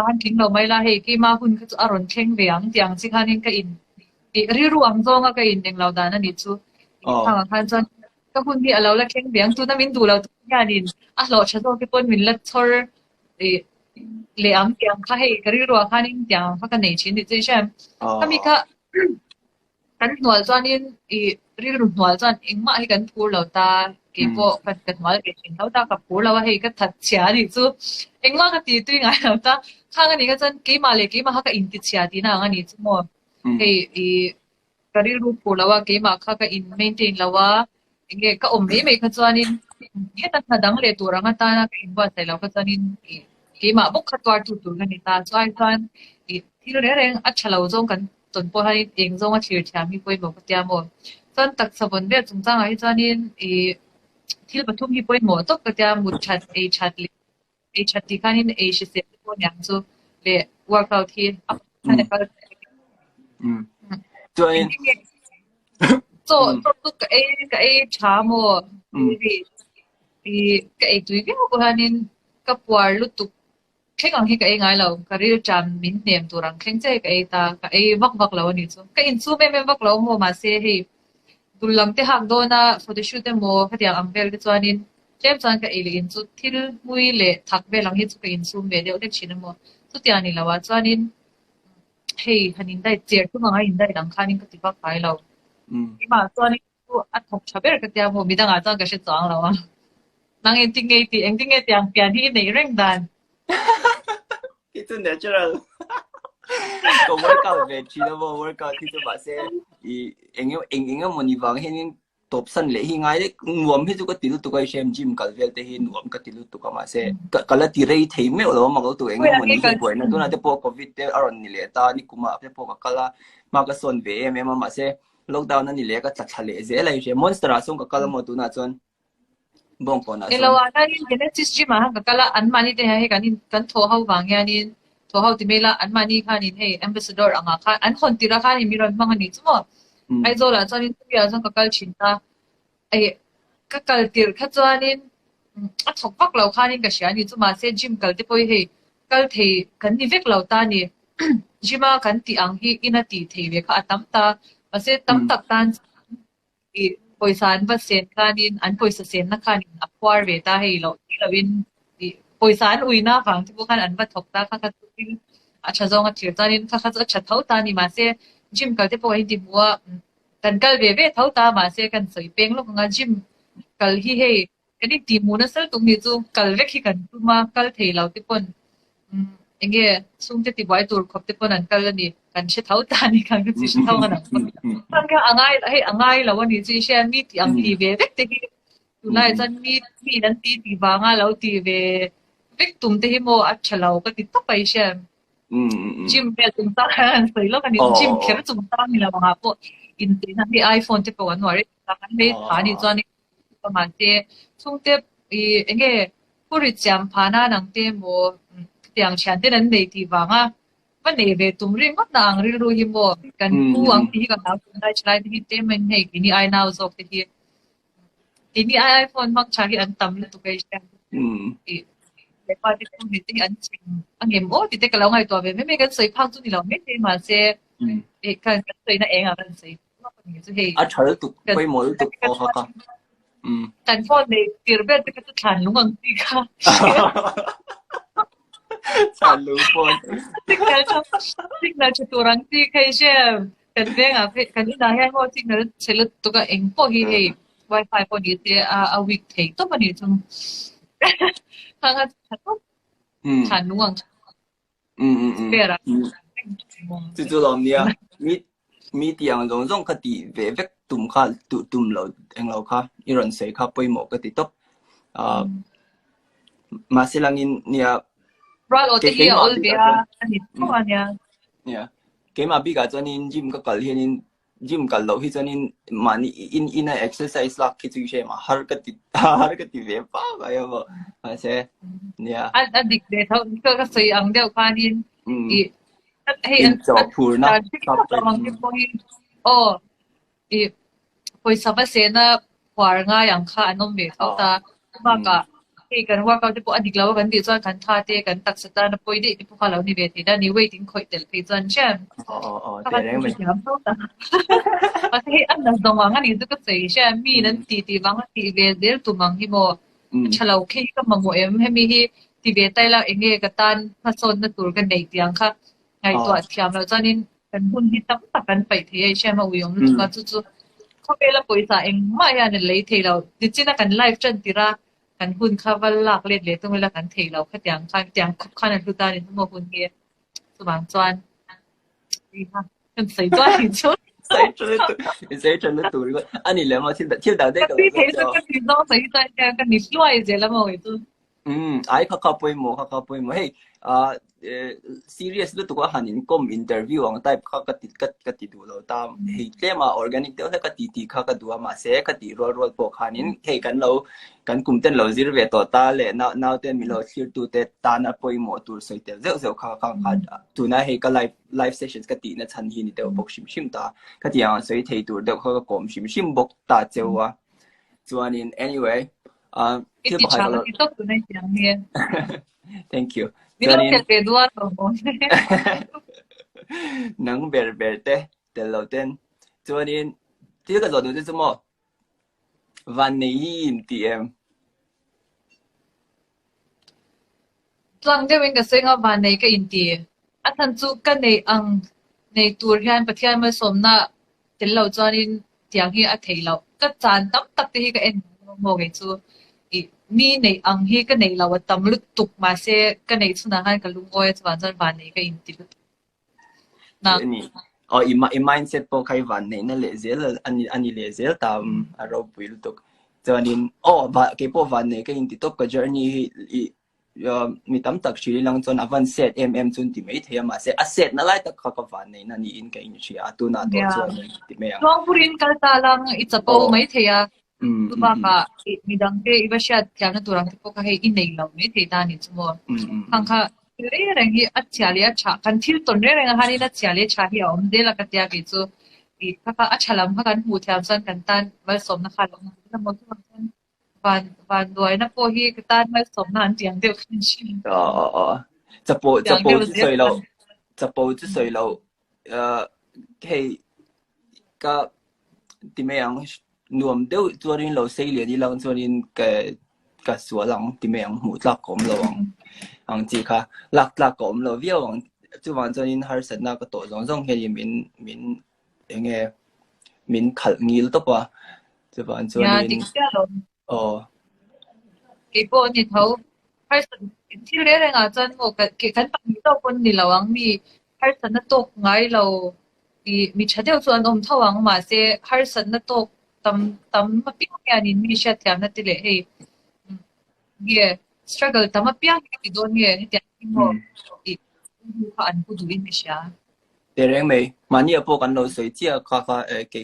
han tling lo mai la hei ke ma hun ka chu aron thleng ve ang tiang chi khanin ka in ri ru ang zonga ka in deng lo da na ni chu khang khan chan ka hun bi alo la thleng ve ang tu na min du lo tu ya nin a lo cha zo ke pon min la chor le am tiang kha hei ka ri ru khanin tiang kha ka nei chin ni chi shem ka mi ka kan nual chuanin ri ru nual chuan engma hi kan phur lo ta ke po kan nual ke thin lo ta ka phur lo hei ka that chia ni chu engma ka ti tui ngai lo ta khang ani ka chan ke ma ha ka in ti chia ti na nga ni chu mo hei ka ri ru phur lo wa ke ma kha ka in maintain lo wa enge ka om me kha chuanin he ta na dang le tu ranga ta na ka in ba sai lo ka chuanin ke ma buk kha twar tu ga ni ta chuan thil re reng a chalo zong kan ton po hai eng zong a thir thia mi poi mo ka tia mo chuan tak sabon ve chungchang ai chuanin thil pathum hi point mo tok ka tia mut chat e chat ti khanin e shi se ko nyang chu le workout hi up khane kal chuan so ka e cha mo cái ấy tùy cái của anh nên cái quả lúc tục khách hàng khi cái ấy ngay lâu cái điều chạm mình niệm tụi rằng khen chơi cái ấy ta cái ấy vắt vắt lâu như thế cái in su mẹ vắt lâu mua mà xe thì tụi làm thế hàng đô na photoshoot em mua cái tiếng anh về cái cho nên xem sang cái ấy in su thil mui lệ thắc về lòng hết cái in su về đều được chín mua tụi tiếng này là cho nên hey anh in đây chơi tụi mình in đây đăng khan in cái tiếng phải lâu mà cho nên tụi ăn học chả biết cái tiếng mua mình đang ăn cái gì chọn lâu nang ending ang pian hi nei reng dan it's natural có workout về chỉ là workout thì cho bạn sẽ anh muốn đi vào hiện top sân lệ hiện ngay đấy nuông hết cho cái tilu tụi cái xem gym cái về thì nuông cái tilu tụi cái mà sẽ cái là tirai thấy mấy rồi mà tụi anh muốn đi quay nó tôi nói tới po covid tới aron ni lệ ta ni cũng mà tới po cái là mà cái son về em mà sẽ lockdown nó ni lệ cái chặt lệ dễ lại sẽ monster xong cái là một tụi nào chọn bông con à? Elawa na rin genesis gym ah kakala anmani te he kan thohau wangya nin thohau timela anmani khanin he ambassador anga kha an khon tira kha ni miron mangani chumo ai zola chanin tuya sang kakal chinta ai kakal tir kha chanin a thok pak lo khanin ka shani chuma se gym kal te poi he kal the kan ni vek lo ta ni gym a kan ti ang hi ina ti the ve kha atam ta ase tam tak tan poisan ba sen kanin an poisa sen na kanin akwar ve ta hei lo lawin poisan uina phang ti kan an ba thok ta kha tu a cha zonga thir tanin kha cha thau ta ni ma se gym kal te po hi di bua kan kal ve thau ta ma se kan soi peng lo nga gym kal hi hei kani ti mu na sal tung ni chu kal ve khi kan tu ma kal thei lo ti pon enge sung te ti bai tur khop te pon an kal ni kan she thau ta ni kan chi she thau na kan ka angai lo ni chi she mi ti ang ti ve vek te ki tu lai chan mi nan ti wanga lo ti ve vek tum te hi mo a chalo ka ti ta pai she gym pe tum ta sai lo kan ni gym kher tum ta ni la wanga po in te na ni iPhone te po an wari ta kan me tha ni chani pa man te chung te enge puri cham phana nang te mo tiang chan te nan nei ti wangaวันนี้เวทุมริงก็ต่างริรู้ยิมบ่กันผู้อังที่กันเอาได้ใช้ที่เต็มมันให้กินไอ้นาวซอกที่กินไอโฟนมักใช้อันต่ำเลยตุกไอ้เช่นแต่พอที่คุณมีที่อันจริงอันเงี้ยโอ้ที่แต่ก็เราไงตัวเวไม่กันใส่พักจุดนี้เราไม่ได้มาเสียกันใส่นั่นเองอ่ะกันใส่ก็คนนี้จะให้อ่ะใช้ตุกไปหมดตุกพอค่ะแต่พอในตีร์เบสก็จะทานลุงอังที่ค่ะChán lưu phone. Signal cho turang ti kay siya. Kandenga kanina yan mo signal sila to ka engpo hi wifi po dito a week take to pa dito. Hanga chato. Chanuang. Pera. Tutu lam niya. Mi tiang dong dong ka ti ve vek tum ka tum lo eng lo ka iron say ka poi mo ka ti top. Masilangin niya Right, or the all there, and it's fun, yeah. Yeah. Cái mà bây giờ cho nên gym các cái hiện gym các lâu thì cho nên mà in exercise là cái chuyện mà har cái về phá vậy mà sẽ yeah. Anh định để thâu cái sợi ăn đeo qua đi. Hey, anh chụp na. Oh, bây giờ phải xem na hoa ngay ăn khá anh không biết thâu ta mà cả kan workout te po adiglaw kan di chuan kan tha te kan taksata na poide ti po khalaw ni ve ti da ni waiting khoi tel pe chuan chem te reng me ase an na dong wang ani zu ka sei sha mi nan ti wang ti ve del tu mang hi mo chalaw khe ka mango em he mi hi ti ve tai la enge ka tan ma son na tur kan nei tiang kha ngai to thiam lo chanin kan hun hi tam ta kan pai the ai sha ma uyong lu ka chu kho pe la poisa eng ma ya ne lei the lo ti china kan live chan tiraกันหุ่นข้าวหลักเล็ดเลยต้องเวลากันเทเราขัดยังขัดยังขนาดทุกตาเนี่ยทั้งหมดหุ่นเกียร์สว่างจวนดีค่ะกันใส่จวนหินชุดใส่จวนเลยตัวก็อันนี้แหละมาที่ดาวได้กันที่เทสกันที่น้องใส่ใจกันนี่ช่วยเจแล้วมาไว้ตัวไอ้ข้าวปุยหมูเฮ้ย serious lu tukwa hanin kom interview ang type kha ka ti du lo tam he tlema organic te la ka ti kha ka duwa ma se ka ti rol po khanin he kan lo kan kum ten lo zir ve to ta le now ten mi lo clear to te ta na poi mo tur sai te zeu kha tu na he ka live sessions ka ti na chan hi ni te bok shim ta ka ti ang sai thei tur de kha ka kom shim bok ta chewa chuanin anyway Iti chama ito tunay siyang niya. Thank you. Bilang kedua to. Nang berberte te lo ten. Chuanin ti ka zo du mo. Van nei TM. Tlang de wing ka singa van nei ka inti. At han chu ka nei ang nei tur hian pathian ma somna til lo chuanin tiang hi a thei lo. Ka chan tam tak te hi ka en mo ge chu mi nei ang hi ka nei lawa tam lut tuk ma se ka nei chuna han ka lung oi chuan chan van nei ka in ti na i mindset po kai van nei na le zel ani le zel tam aro puil tuk chuanin ba ke po van nei ka in ti top ka journey mi tam tak chili lang chon avan set chun ti mai thea ma se a set na lai tak ka van nei na ni in ka in chi atu na to chuan ti me ang long purin kal ta lang itsapo mai thea Tuba ka midang ke iba siya tiyan turang tipo ka hey inay law ni tita ni mo hang ka re reng hi achali acha kan thil ton re reng hani na chali cha hi om de la ka tia ke chu I ka achalam ka kan hu thiam san kan tan mal som na khalong na mo tu van doi na po hi ka tan mal som na an tiang de kan shi chapo zu soi lo hey ka ti me ang nuam deu chuanin lo sei le di lang chuanin ka suwa lang ti me ang mu tlak kom lo ang chi kha lak kom lo viau ang chu wan chuanin har sat na ka to zong he min enge min khal ngil to pa chu wan chuanin ke po ni thau har sat thil le renga chan mo ke kan pa ni to pon ni lawang mi har sat na tok ngai lo mi chadeu chuan om thawang ma se har sat na tok tam mapiang yan in mi siya tiyan na tili hey struggle tam mapiang yan doon yan tiyan mo kaan ko duwin mi siya tereng may mania po kan lo soi chia ka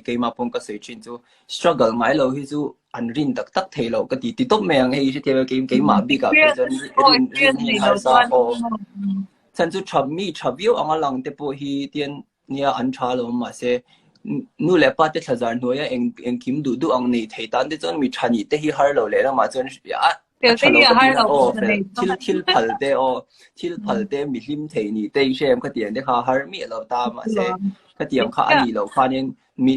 ke ma pong ka soi chin chu struggle ngai lo hi chu an rin tak thei lo ka ti top me ang hei che ke ma bi ka rin ni har sa o chan chu chab view ang lang te po hi tian nia an tha lo ma se nu le pa te thazar no ya eng kim du ang nei thei tan de chon mi thani te hi har lo le la ma chon ya thil phal te mi lim thei ni te shem ka tian de kha har mi lo ta ma se ka tiang kha ani lo kha nen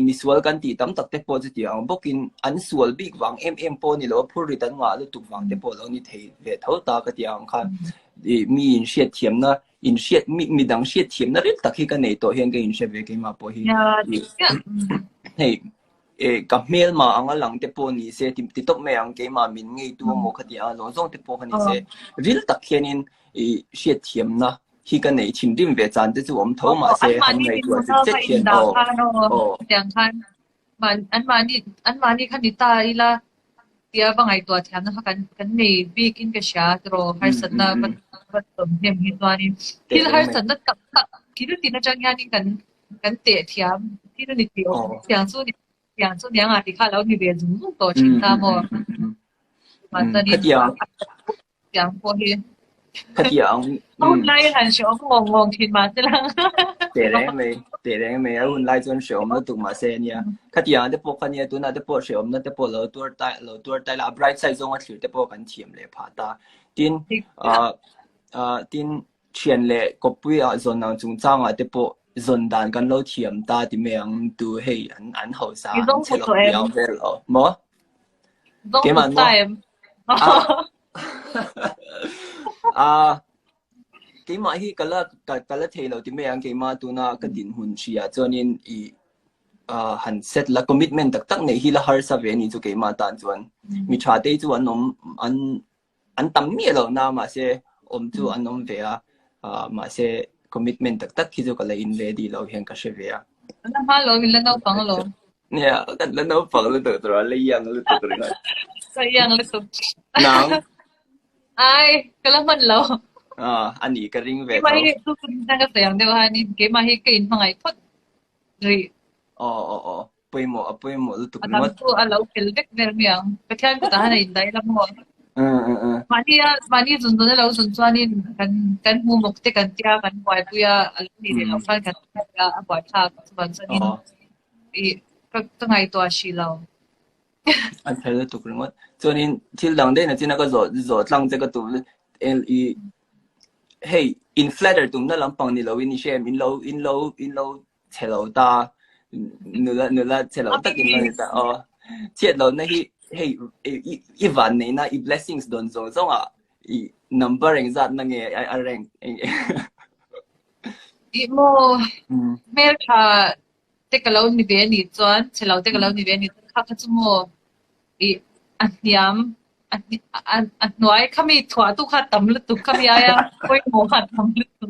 mi sual kan ti tam tak te po chi tiang bokin an sual big wang po ni lo phur ri tan nga lu tuk wang te po lo ni thei ve tho ta ka tiang kha mi in shet thiam na in shet mi dang shet thiam na ril tak hi ka nei to hian ka in she ve ke ma po hi hey ka mel ma ang lang te po ni se ti top me ang ke ma min ngei tu mo khati a lo zong te po khani se ril tak hian in shet thiam na hi ka nei chim dim ve chan te chu om tho ma se han nei tu che hian tiang khan man an mani khan ni ta ila tia bangai to thiam na kan nei big in ka sha tro har sat na ba tom hem hi to ni til har sat na tak kiru tin na chang yani kan te thiam kiru ni ti o tiang chu niang a ti kha lo ni ve zum to chin ta mo ma ta ni tiang po hi tiang un lai han sho ngong thin ma se lang te reng me un lai chon shom lo tuk ma se nia tiang de po khania tu na de po shom na de po lo tur tai la bright side zong a thlir te po kan thiam le pha ta tin chen le kopui a zon nang chung chang a te po zon dan kan lo thiam ta ti me ang tu hei an ho sa chelo yaw vel o mo ke man mo ke ma hi kala thei lo ti me ang ke ma tu na ka din hun chia chonin han set la commitment tak nei hi la har sa ve ni chu ke ma tan chuan mi tha te chu an tam mi lo na ma se om chu an om ve a ma se commitment tak khi chu kala in le di lo hian ka she ve a na ma lo min la no pang lo nia kan la no pang lo to le yang lo to sa yang lo to nang ai kala man lo อันนี้ก็ริงเวท Cái mà hi tu kun nang ka sayang de ha ni ke ma hi ke in mangai phot ri ปุยหมอปุยหมอตุกง atang ด tu alau kel dek ner miang ka thian ku ta ha nei dai lam mo อืม mani zun zun lau zun chuanin kan mu mok te kan tia kan wai puya al ni de lau kan kan ya a boi tha chuan chuanin i ka tangai to a shi lau อันเธอตุกงดส่วนนี้ที่หลังได้นะที่นั่นก็รอตั้ง这个ตุอีเฮ้ยอินฟล a ตุ่มนั่นลำปังนี่เราวินิเชมอินเราเชลเราตาเนื้อเชลเราตากินเลยแต่เทียดเราเนี่ยเฮ้ยอีวันนี้นะอี blessings โดนส่งอี number เองจัดนั่งอะไรเอง i mo mer kha te ka lau ni ve ni chuan chelau te ka lau ni ve ni kha kha chu mo i an niam an noi khami thwa tu kha tam lu tu khami aya koi mo kha tam lu tu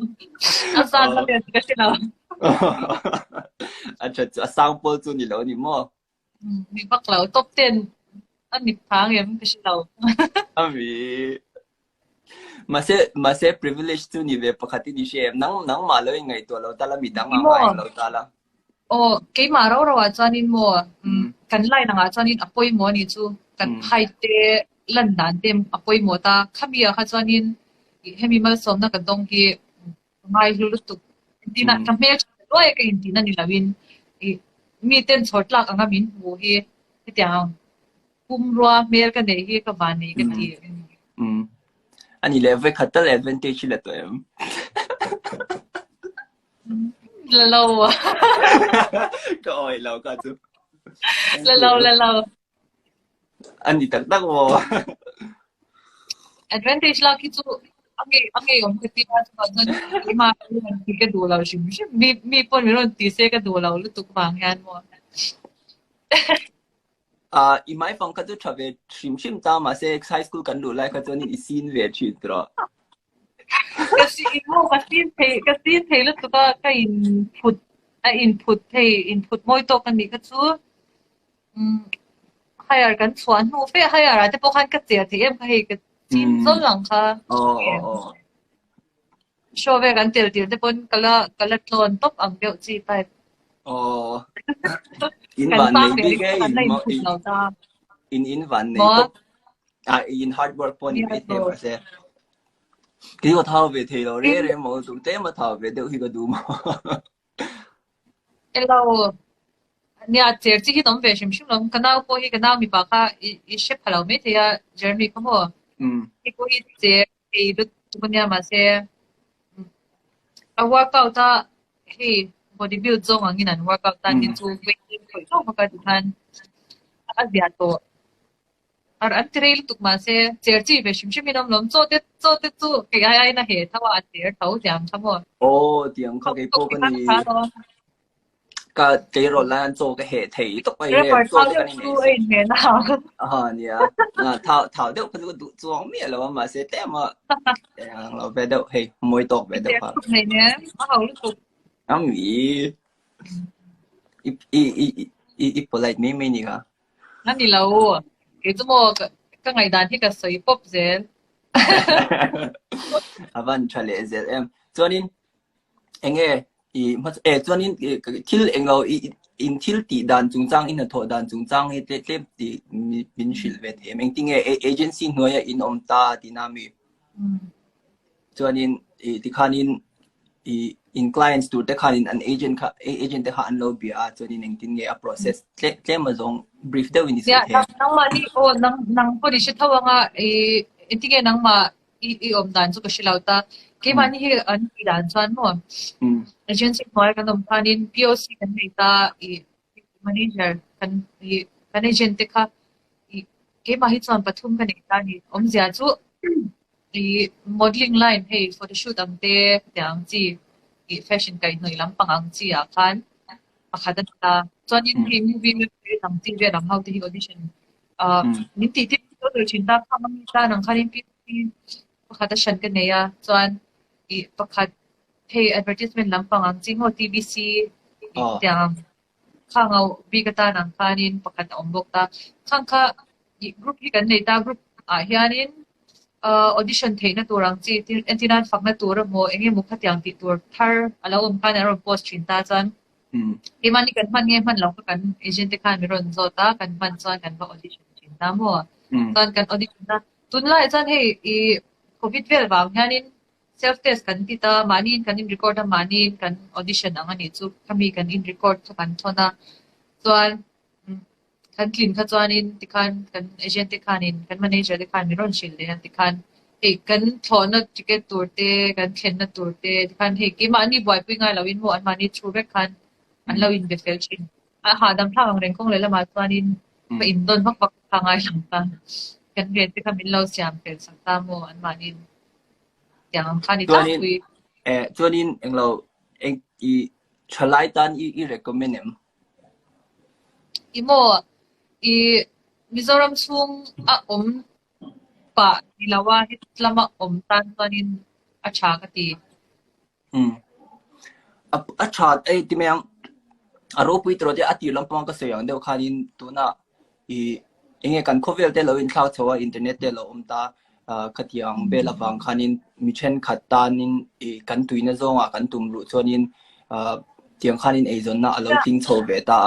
asan na le ka chila อาจจะสร้างโปรจูนี่แล้วนี่มั้ง mi bak lau top 10 an ni phang yam ka chila อามีมาเซ privilege จูนี่เว็บปกติดิเชมนังมาเลยไงตัวเราแต่ละมีดังอะไรเราแต่ละ ke ma ro ro a chuanin mo kan lai na nga chuanin apoi mo ni chu kan hai te lan dan tem apoi mo ta khamia kha chuanin hemi mal som na kan dong ki mai lu lu tu tina ka me loi ka in tina ni lawin mi ten chotlak anga min hu hi tiang kum ro mer ka nei hi ka ban nei ka ti อันนี้ level คัตเตอร์ advantage เลยตัวเอง la lo ก็อ่อยเราก็จุ la lo อันนี้ตั้งวอ advantage la ki chu ange yom ke ti ba chu jan ki ma ki ke do la shim shim mi pon mi ron ti se ka do la lu tu bang yan mo อีไม้ฟังก็จะชอบชิมตามมาเซไฮสคูลกันดูไลก็จะนี่อีซีนเวชิตรอ kasi mo kasi pay lu tu ka input mo ito kan ni ka chu higher kan chuan hu fe higher ate po kan ka tia ti em ka he ka chin zon lang ka show ve kan tel te pon kala tlon top ang deu chi tai อินวันนี้บิ๊กอินวันนี้อิน hard work ปนี่ไม่เท่มาเซกี่ก็ท่าไปเที่ยวเรื่อยๆมั้งตุ้งเต้มาท่าไปเดี๋ยวที่ก็ดูมั้ง เราเนี่ยเจอที่ต้องไปชิมลำกันเอาพวกที่กันเอามีปากค่ะอีเชฟฮัลโหลไม่ที่อ่ะเจอมีคำว่าที่พวกที่เจอที่ดูตัวเนี่ยมาเสียเอาว่าเก่าตาเฮ้ย body build จงอันนี้นั่นว่าเก่าตานี่จูเวทีคุยต้องมากันทันอาเดียโตอันที่เรื่องตุกมาเสียเจอที่ไปชิมมีน้ำล้มโจเด็ดจูเกี่ยไอ้น่ะเหตุถ้าว่าเจอเท่าเดียมทั้งหมดเดียมเขาเกี่ยวกับนี่ก็เจอรถแล้วโจก็เหตุที่ตกไปเลยโจก็นี่เนี่ยเนี่ยเท่าเดียวเขาจะดูจ้องเมียแล้วมาเสียแต่มาเราไปเดี๋ยวเฮ้ยมวยตกไปเดี๋ยวครับเนี่ยเขาลูกตุกอามีอีพอลายไม่นี่ค่ะนั่นนี่เราเกี่ยวกับก็ไงด้านที่กับสวยป๊อปเซลวันชาเลเซลส่วนนี้เองส่วนนี้ที่เองเราอินที่ตีด้านจงจังอินทอด้านจงจังเต็มตีมินชิลเวทเองที่เอเจนซี่หน่วยอินอมตาที่นามีส่วนนี้ที่ขานินin clients to the kind an agent the han lo bia so ni ning tin nge a process tle ma zong brief de win is ya nang ma ni nang po di shi thawa nga itige nang ma i om dan chu ka shilauta ke ma ni an ti dan chan mo agency moi kan om panin poc kan ta i manager kan agent te kha ke ma hi chan pathum kan ta ni om zia chu i modeling line hey photoshoot am te yang chi i fashion kai noi lam pangang chi a khan akhada ta chuanin hi movie me lam ti ve lam how ti audition ni ti to chin ta kham ta nang kharin pi akhada shan ka neya chuan i pakhat hey advertisement lam pangang chi ho tvc tiang khangau bi ka ta nang khanin pakhat ombok ta khangkha group hi kan nei ta group a hianin audition theina turang chi tin antinan fakna tur mo enge mukha tyang ti tur thar alo kan aro post chinta chan imani kan man nge man lo kan agent kan ron zota kan man chan kan ba audition chinta mo chan kan audition na tunla chan he I covid vel wang hanin self test kan kita manin kan in record manin kan audition angani chu kami kan in record chu kan thona chuan kan clean kha chuanin tikhan kan agent tikhanin kan manager tikhan mi ron shil le tikhan he kan thona ticket turte kan khenna turte tikhan he ki mani boy pinga lawin mo an mani chube khan an lawin be fel chin a ha dam thang reng kong le la ma chuanin ba in don mak pak thangai lang ta kan ge tikhan min lo siam fel sakta mo an manin yang khani ta kui chuanin englo eng I chalai tan I recommend em imo I Mizoram chung a pa ilawa hit lama tan tanin a cha ka ti a chat ai ti meng aro pui tro de ati lampang ka sayang de khanin tuna I enge kan khovel te lo in cloud chawa internet te lo ta khatiang bela wang khanin mi chen khatanin I kan tuina zonga kan tumru chonin tiang khanin ei zon na alo ting chho ve ta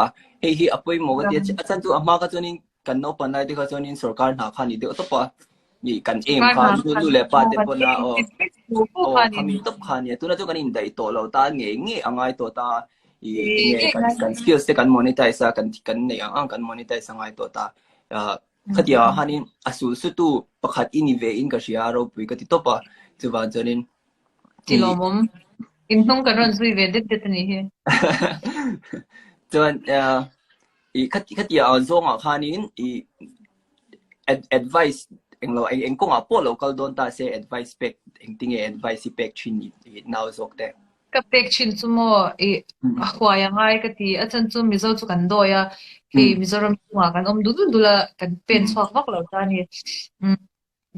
hei hi apoi mo ga ti achan tu ama ka chonin kan no panai de ka chonin sarkar na khani de to pa ni kan em kha lu le pa te pona o kami top khani tu na tu kan in dai to lo ta nge angai to ta I nge kan skills te kan monetize kan ne ang kan monetize angai to ta khatia hanin asul su tu pakhat ini ve in ka shia ro pui ka ti to pa chu wa chonin tilomom in nong ka ron sui ve det ni he chuan I khatia zonga khanin I advice englo eng konga po local don ta se advice pek engting advice pek chin I now zok te ka pek chin sumo I hwaya ngai ka ti achan chu mizo chu kan do ya he Mizoram chu kan du dula kan pen chwak wak lo ta ni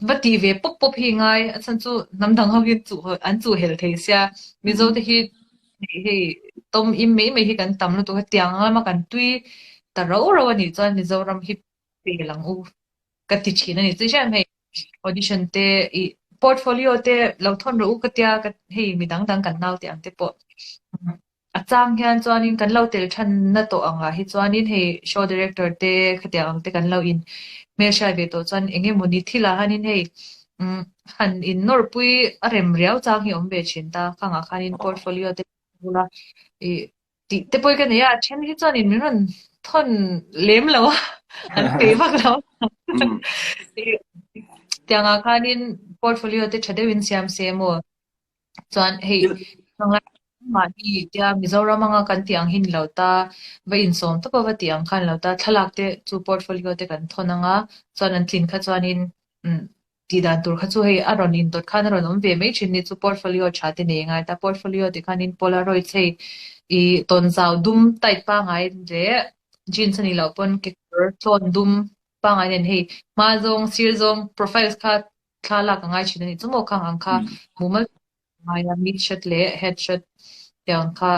vati ve pop hi ngai achan chu namdang hawi chu an chu hel thei sia mizo te hi he tom im me hi kan tam lu to tiang ma kan tui ta ro ni chuan Mizoram hi pe lang u ka ti china ni chu shan hei audition te I portfolio te lo thon ro ka tia ka hei midang dang kan nau te ang te po achang hian chuanin kan lo tel than na to anga hi chuanin hei show director te khatia ang te kan lo in me sha ve to chuan enge moni thila hanin hei han in nor pui arem riau chang hi om be chin ta khanga khanin portfolio te bula I ti te poi kan ya chen hi chuanin min ron thon lem lo an pe vak lo tianga khanin portfolio te thade win siam se mo chuan hei ma hi tia Mizoram anga kan tiang hin lo ta ba in som to pa tiang khan lo ta thalak te chu portfolio te kan thonanga chuan an thin kha chuanin ti dan tur kha chu hei aron in dot khan ron om ve me chin ni chu portfolio chate ne ngai ta portfolio te khanin polaroid chei I ton zau dum tai pa ngai re jeans ani lo pon ke ton dum pa ngai nen hei ma zong sir zong profiles kha thala ka ngai chin ni chu mo khang ang kha mumal maya mid shot le head shot yang kha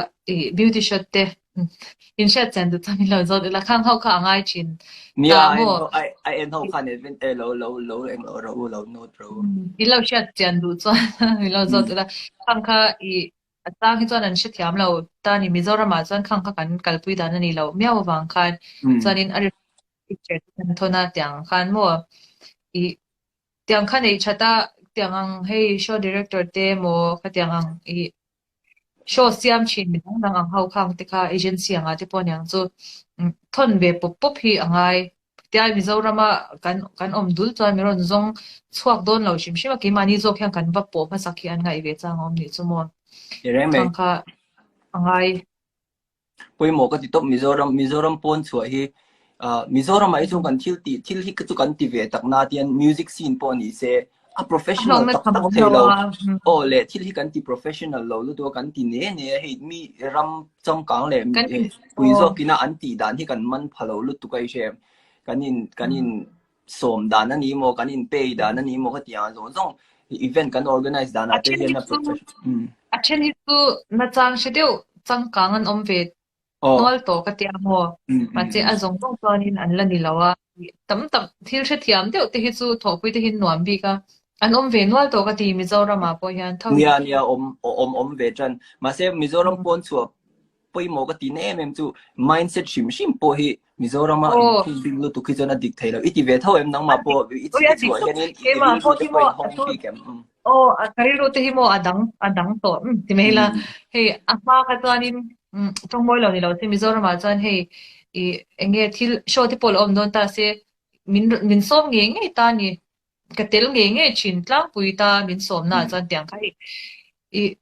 beauty shot te in shot chen du chami lo zo la khang hau kha ngai chin nia I en ho khan event lo eng lo no pro I lo shot chen du chuan I lo zo la khang kha atang hi chuan an shi thiam lo ta ni Mizoram ma chuan khang kha kan kalpui dan ani lo miaw wang khan chuanin a picture kan thona tiang khan mo I tiang khan ei chata tiang ang hei show director te mo kha tiang ang show siam chin mi dang ang hau khang te kha agency anga te pon yang chu thon ve pop hi angai tia Mizoram kan om dul chuan mi ron zong chuak don lo shim shima ki mani zo khyang kan va po ma sakhi an ngai ve chang om ni chu mo khang kha angai poi mo ka ti top Mizoram pon chu hi Mizoram ai chung kan thil hi ka chu kan ti ve tak na tian music scene pon ni se a professional tak thelo o le thil hi kan ti professional lo lu do kan ti ne hei mi ram chong kang le pui zo kina an ti dan hi kan man phalo lu tu kai she kanin som dan ani mo kanin pay dan ani mo ka tia zong event kan organize dan ate hian na professional a chen hi tu na chang shedeu chang kang an om ve nol to ka tia mo ma che a zong tong chuanin an la ni lawa tam thil she thiam deuh te hi chu thopui te hin nuam bi ka an về nuôi tổ cái gì Mizoram mà bồi hiền thôi nia về chân mà xem Mizoram pon chùa bôi một cái tin em chú mindset shim po hi Mizoram mà in khu bình lu tu khi cho nó địch thấy là ít về thôi em nắng mà po ít chùa hiện nay cái ít mà lu po tu hi quay mo hong pi kem cái rồi thì mo adang to thì mấy là hey apa cái cho anh trong mỗi lần thì Mizoram mà cho anh hey anh nghe thì show thì pol om don ta se min som nghe ta ni cái tel nghe chin tlang pui ta min som na cho anh tiếng cái i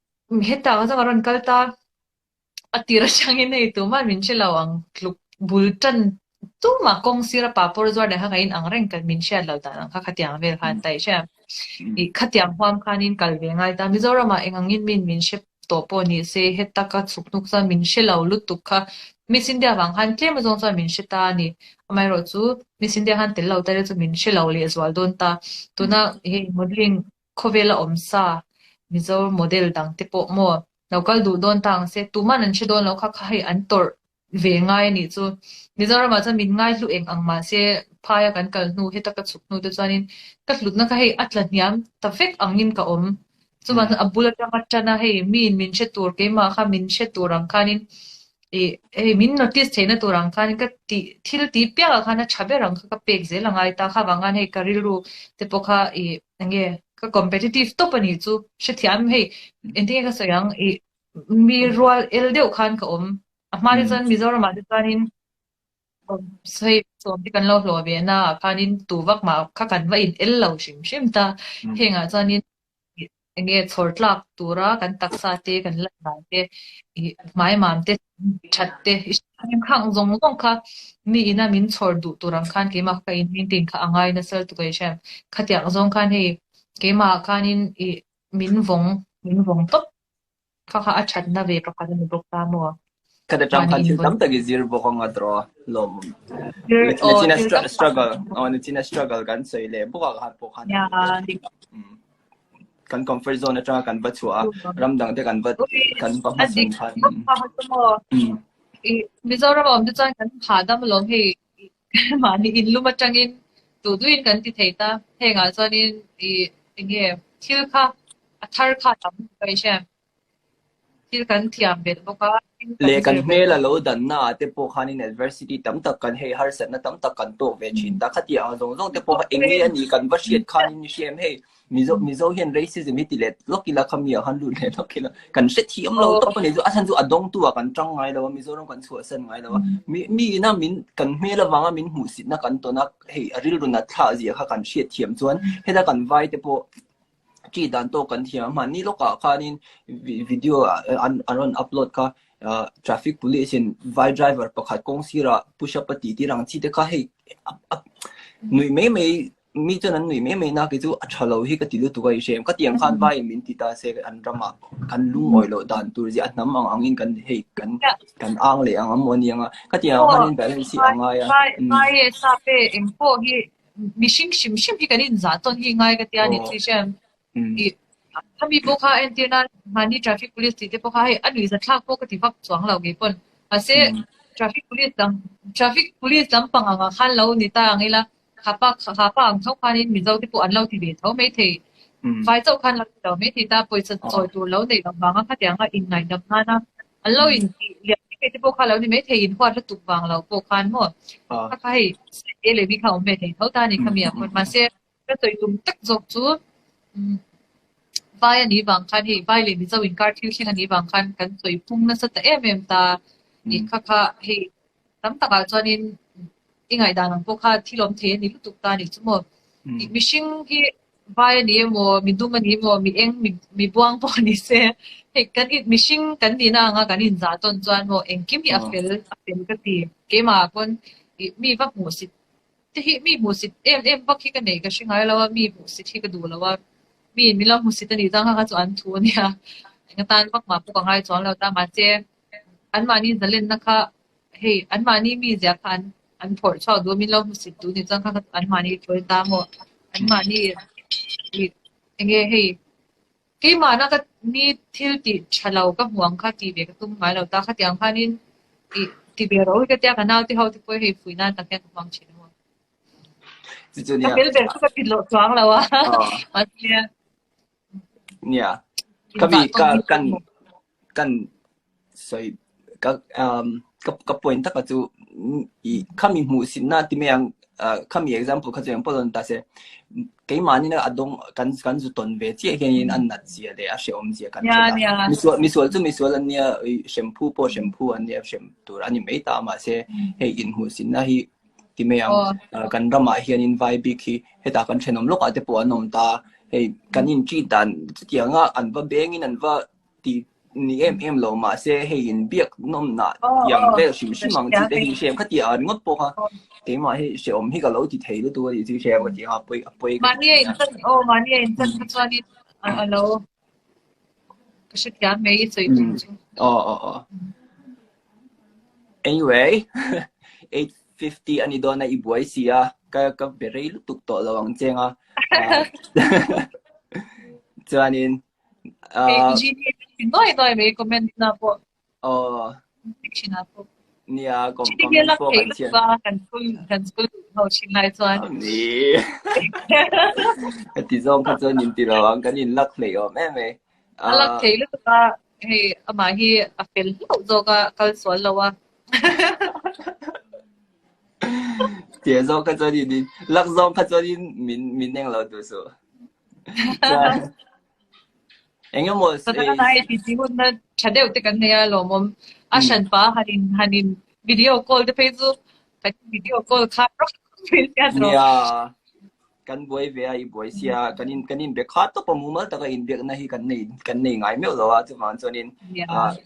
heta ka ron kalta atira changin nei tu man min chelawang kluk bultan tu ma kong sira papor zwa de ha kain angreng kan min sha law ta kha khatiang vel khan tai sha I khatiang hwam khanin kalve ngai ta Mizoram a engangin min shep to po ni se heta ka chuknuk sa min shelaw lutuk kha Miss India wang han tlem zong sa min shita ni amai ro chu Miss India han tel law ta re chu min shelaw le zwal don ta tuna he modeling khovela omsa Mizo model dang te po mo local du don tang se tuman an chidon lo kha khai an tor ve ngai ni chu Mizoram ma cha min ngai lu eng ang ma se phaya kan kal nu heta ka chuk nu te chanin ka lut na ka hei atla niam ta vek angin ka om chuman abula ta chana hei min she tur ke ma kha min she turang khanin min notice thena turang khanin ka thil ti pya kha na chabe rang ka pek ze langai ta kha wangan hei karil ru te pokha ange ka competitive to pani chu she thiam hei enti ka sayang mi rual el deuh khan ka om amari chan Mizoram ma chanin sei som ti kan lo hlo ve na khanin tu vak ma kha kan va in el lo shim ta henga chanin enge chhortlak tura kan taksa te kan la na te mai mam te that te em khang zong zong kha mi ina min chhor du turam khan ke ma ka in min tin kha angai na sel tu kai shem khatia zong khan he ke ma khanin min vong top kha kha a chat na ve ka kha ni bok ta mo kada chang khan thil tam tak zir bo khong adro lom le china struggle on china struggle kan sei le bo ka hat po khan kan comfort zone atanga kan ba chua ram dang te kan ba kan pa ma som khan Mizoram om tu chan kan phadam lom he mani in lu ma changin tu duin kan ti theita henga chanin nge thil kha athar kha tam kai shem thil kan thiam bet boka le kan mela lo dan na te po khanin adversity tam tak kan he har san na tam tak kan to ve chin ta khati a zong zong te po engi ani kan ba shiat khanin shem he mizo hian racism hi tilet lokila khamia han lu le lokila kan se thiam lo to pa ne zo asan zo adong tu kan tang ngai lo Mizoram kan chu san ngai lo mi na min kan mela wanga min hu sit na kan to na he aril ru na tha ji kha kan shiat thiam chuan he da kan vai te po chi dan to kan thiam man ni loka khanin video an upload ka traffic police in vai driver pakhat kong sira push up ti ti rang chi te kha he nui me mi cho nan nui me na ke chu achalo hi ka tilu tu ga shem ka tiang khan vai min ti ta se an drama kan lung oi lo dan tur ji atnam ang angin kan he kan ang le ang amoni anga ka tiang khan in balance anga ya vai sa pe impo hi mishing shim hi kan in za ton hi ngai ka tiani chi shem kami po kha entirna mani traffic police ti te po kha anui za thak po ka ti vak chuang lo ge pon ase traffic police dam panganga khan lo ni ta angila khapa ang thau khanin mi zo ti po an lo ti be thau me thei vai chau khan lo ti me thei ta poi cha choi tu lo nei dam wanga kha tianga in ngai dam na na an lo in ti le ti po kha lo ni me thei in hwa ra tu wang lo po khan mo kha khai ele bi kha me thei thau ta ni khamia pon ma se ka choi tum tak jok chu vai ani wang khan hi vai le mi zo in kar thil khin ani wang khan kan choi pung na sa ta em ta i kha he tam taka chuanin ingai danang po kha thilom the ni lutuk ta ni chumo mishing hi vai ni mo midum ani mo mi eng mi buang po ni se he kan it mishing kan ni na nga kan in za ton chuan mo eng kim hi apel ka ti ke ma kon mi va mu sit te hi mi mu sit em bak hi ka nei ka shingai lawa mi mu sit hi ka du lawa mi la mu sit ani jang ha chuan thu nia nga tan bak ma pu ka ngai chuan lo ta ma che an mani zalen na kha hey an mani mi ja khan an phor chaw do mi lo sit tu ni chang kha an mani thoi ta mo an mani enge hey ke ma na ka mi thil ti chalo ka huang kha ti be ka tum ngai lo ta kha tiang khanin ti be ro ka tia ka naw ti hau ti poi hey fuina ta ka phang chin mo 就呢，别别这个比落装了哇，而且เนี่ยก็มีกัน所以ก็ point ก็จะอีข้ามีหมู่สินนะที่ไม่ยังข้ามี example ก็จะยังพูดถึงแต่เสกี่มันนี่นะอดงกันจุดต้นเวทีเห็นอันนั้นเสียเลยอาเสียอมเสียกันมีส่วนอันเนี้ยแชมพูอันเนี้ยแชมพูอันนี้ไม่ตามมาเสให้อินหมู่สินนะที่ไม่ยังกันรำมาเห็นอินไวบิคีให้ตากันเชนอมลูกอาจจะปวดนมตาให้กันอินจีดันที่ยังอันว่าเบงอินอันว่าที่นี่ลงมาเสให้อินเบียกนมหนาอย่างเวลชิมมังจีได้เชมขัดยานงดปะค่ะ幾晚喺上午喺個樓梯睇得到啲小車，或者下背。萬年真萬年真佢做啲樓，可是條尾最多。哦。Anyway 8:50 อันนี้โดนในอีบัวสิอ่ะก็เบรย์ลุกตุกต่อระวังเจ้งอ่ะจวนนี้น้อยไม่คอมเมนต์นะพอชินะพอเนี่ยก็ที่เรียนรักเองหรือว่ากันสกุลเขาชินไลจวนนี่ที่ส่งเขาจะนินติระวังกันนินรักเลยอ๋อแม่รักเองหรือว่าเฮ้อามาฮีอัฟเฟลเราโจก็สวนเราว่าเจ้าส่งเขาจะนินรักส่งเขาจะนินมินเองเราดูสูเองก็หมดแต่ถ้าได้ที่คุณน่ะชัดเดียวติกันเนี่ยเรามั่งอาฉันป้าฮันินวิดีโอคอลเดี๋ยวไปดูแต่วิดีโอคอลค่ะเพราะเป็นการรอเนี่ยกันบวยเวียอีบวยเสียกันอินเบคาตัวประมุมแต่ก็อินเบกนะฮีกันนี่ไงไม่รู้ว่าจะมาจนิน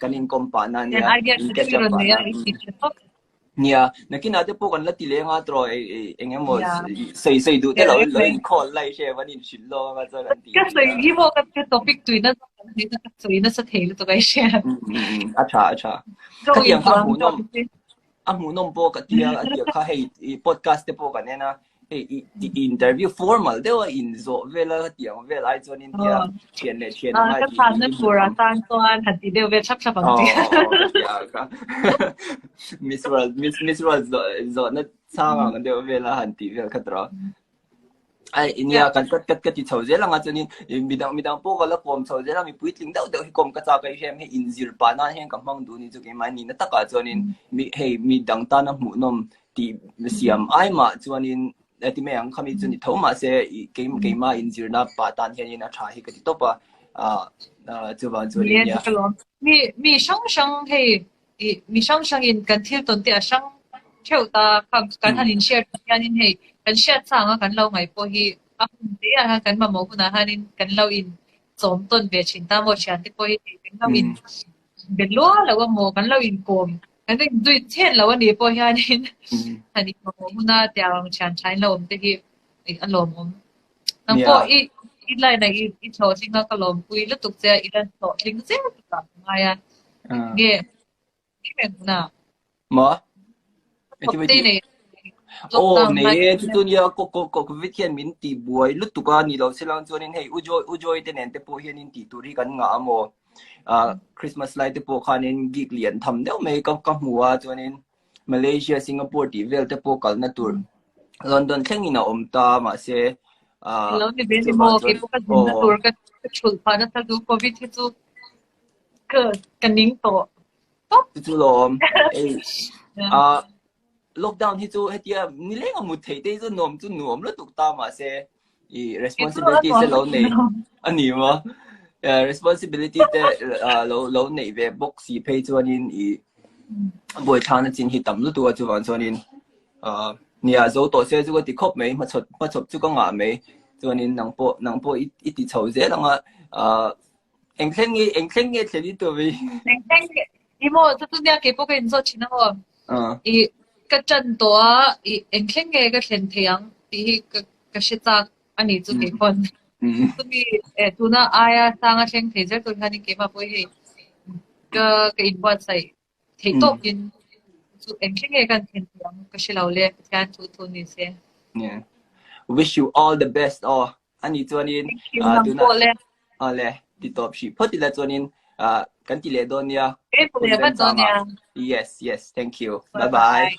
กันอินคอมพานันเนี่ยอินเกจจับเนี่ยนักกินอาจจะพวกกันละตีเลี้ยงอ่ะตัวเองยังหมดใส่ดูแต่เราเลยคอลไล่เชฟวันนี้ชิลโลมาจนตีก็ใส่ยี่ห้อกับที่ท็อปิกตัวนั้นตัวนั้นสเตลตัวไอ้เชฟอาชาก็ยังข้าหูนมพวกกันที่ข้าให้พอดแคสต์พวกกันเนี่ยนะอินเตอร์วิวฟอร์มัลเดี๋ยวอินโซเวลาที่ยังเวลาจนอินเดียเชียนก็ทานนั่นปูราตานตัวหันตีเดียวเวชับบังจีมิสเวิลโซนั่นสร้างกันเดียวเวลาหันตีเวลคัตรอไอ้เนี่ยกันที่ชาวเจริญอ่ะจนอินมีดังพวกกันแล้วกรมชาวเจริญมีปุ๋ยทิ้งเดี๋ยวกรมกระจายไปให้อินซิร์ปานาให้กำลังดูนี่จุกมันนี่นั่นตะการจนอินมีดังตาน้ำหูนมที่เสียมไอ้มาจนอินที่ไม่ยังคำนี้จุดที่ทั่วมาเสียเกมมาอินจิร์น่าปาตันเห็นยินชาฮิกที่ตัวปะจุบันจุดนี้มีช่างให้มีช่างอินกันที่ต้นเดียช่างเที่ยวตากันหันอินเชียร์ยันอินให้กันเชียร์สร้างกันเราไม่พอฮีอ่ะเดียกันมาโมกุนะหันอินกันเราอินจอมต้นเบียชินตามโมเชียนที่พอฮีกันเราอินเบ็ดล้อแล้วว่าโมกันเราอินโกมกันได้ด้วยเช่นแล้ววันนี้พอฮีหันอินโมกุนะเดียวฉันใช้ลมที่อีกอารมณ์น้ำพออีไรนะอีโชว์สิ่งนั้นก็ลมคุยแล้วตุกเสียอีนั่นโตลิงเสียตุกตาไม่อะเงี้ยที่เป็นน่ะหมอที่นี่โอ้เนี่ยตัวนี้ก็วิธีมินตีบวยลุตุกันนี่เราเสร็จแล้วจนให้อุจอยเดนเตปโอเฮนินตีตุริกันงามโมคริสต์มาสไลท์เตปโอคันกิกเลียนทำเดี๋ยวไม่กับหัวจนมาเลเซียสิงคโปร์ที่เวลเตปโอกันนั่นตัวลอนดอนเช่นนี้นะตามาเสแล้วในเบนโมกิพวกกันนั่นตัวก็ชุดพานัทดูโควิดที่ตัวกันนิ่งโตจู่ลมล็อกดาวน์ที่จู่ให้เดียนี่เล่นกับมุดเทได้จู่หนุ่มแล้วตุกตามาเสresponsibility เสเราในอันนี้มั้งresponsibility แต่เราในเว็บบ็อกซี่เพจจวนนี้บริษัทนั้นจริงที่ต่ำรู้ตัวจวนนี้เนี่ย做多些这个的确没出这个牙没，就你能播一点潮些，那么硬听嘅这里对不？硬听嘅，因為這都呢幾部嘅人做錢啊喎，伊個真多，伊硬聽嘅個天天，伊個實在安尼做幾分，所以做那哎呀，三個天天就對他哋幾嘛會係個因關係，睇多因。Engkling kan tiyang kasi laule kan tutunin siya. Yeah. Wish you all the best. Oh, ani tuanin le di top shi. Pati la tuanin kan tile donya. Yes, Yes. Thank you. Bye bye.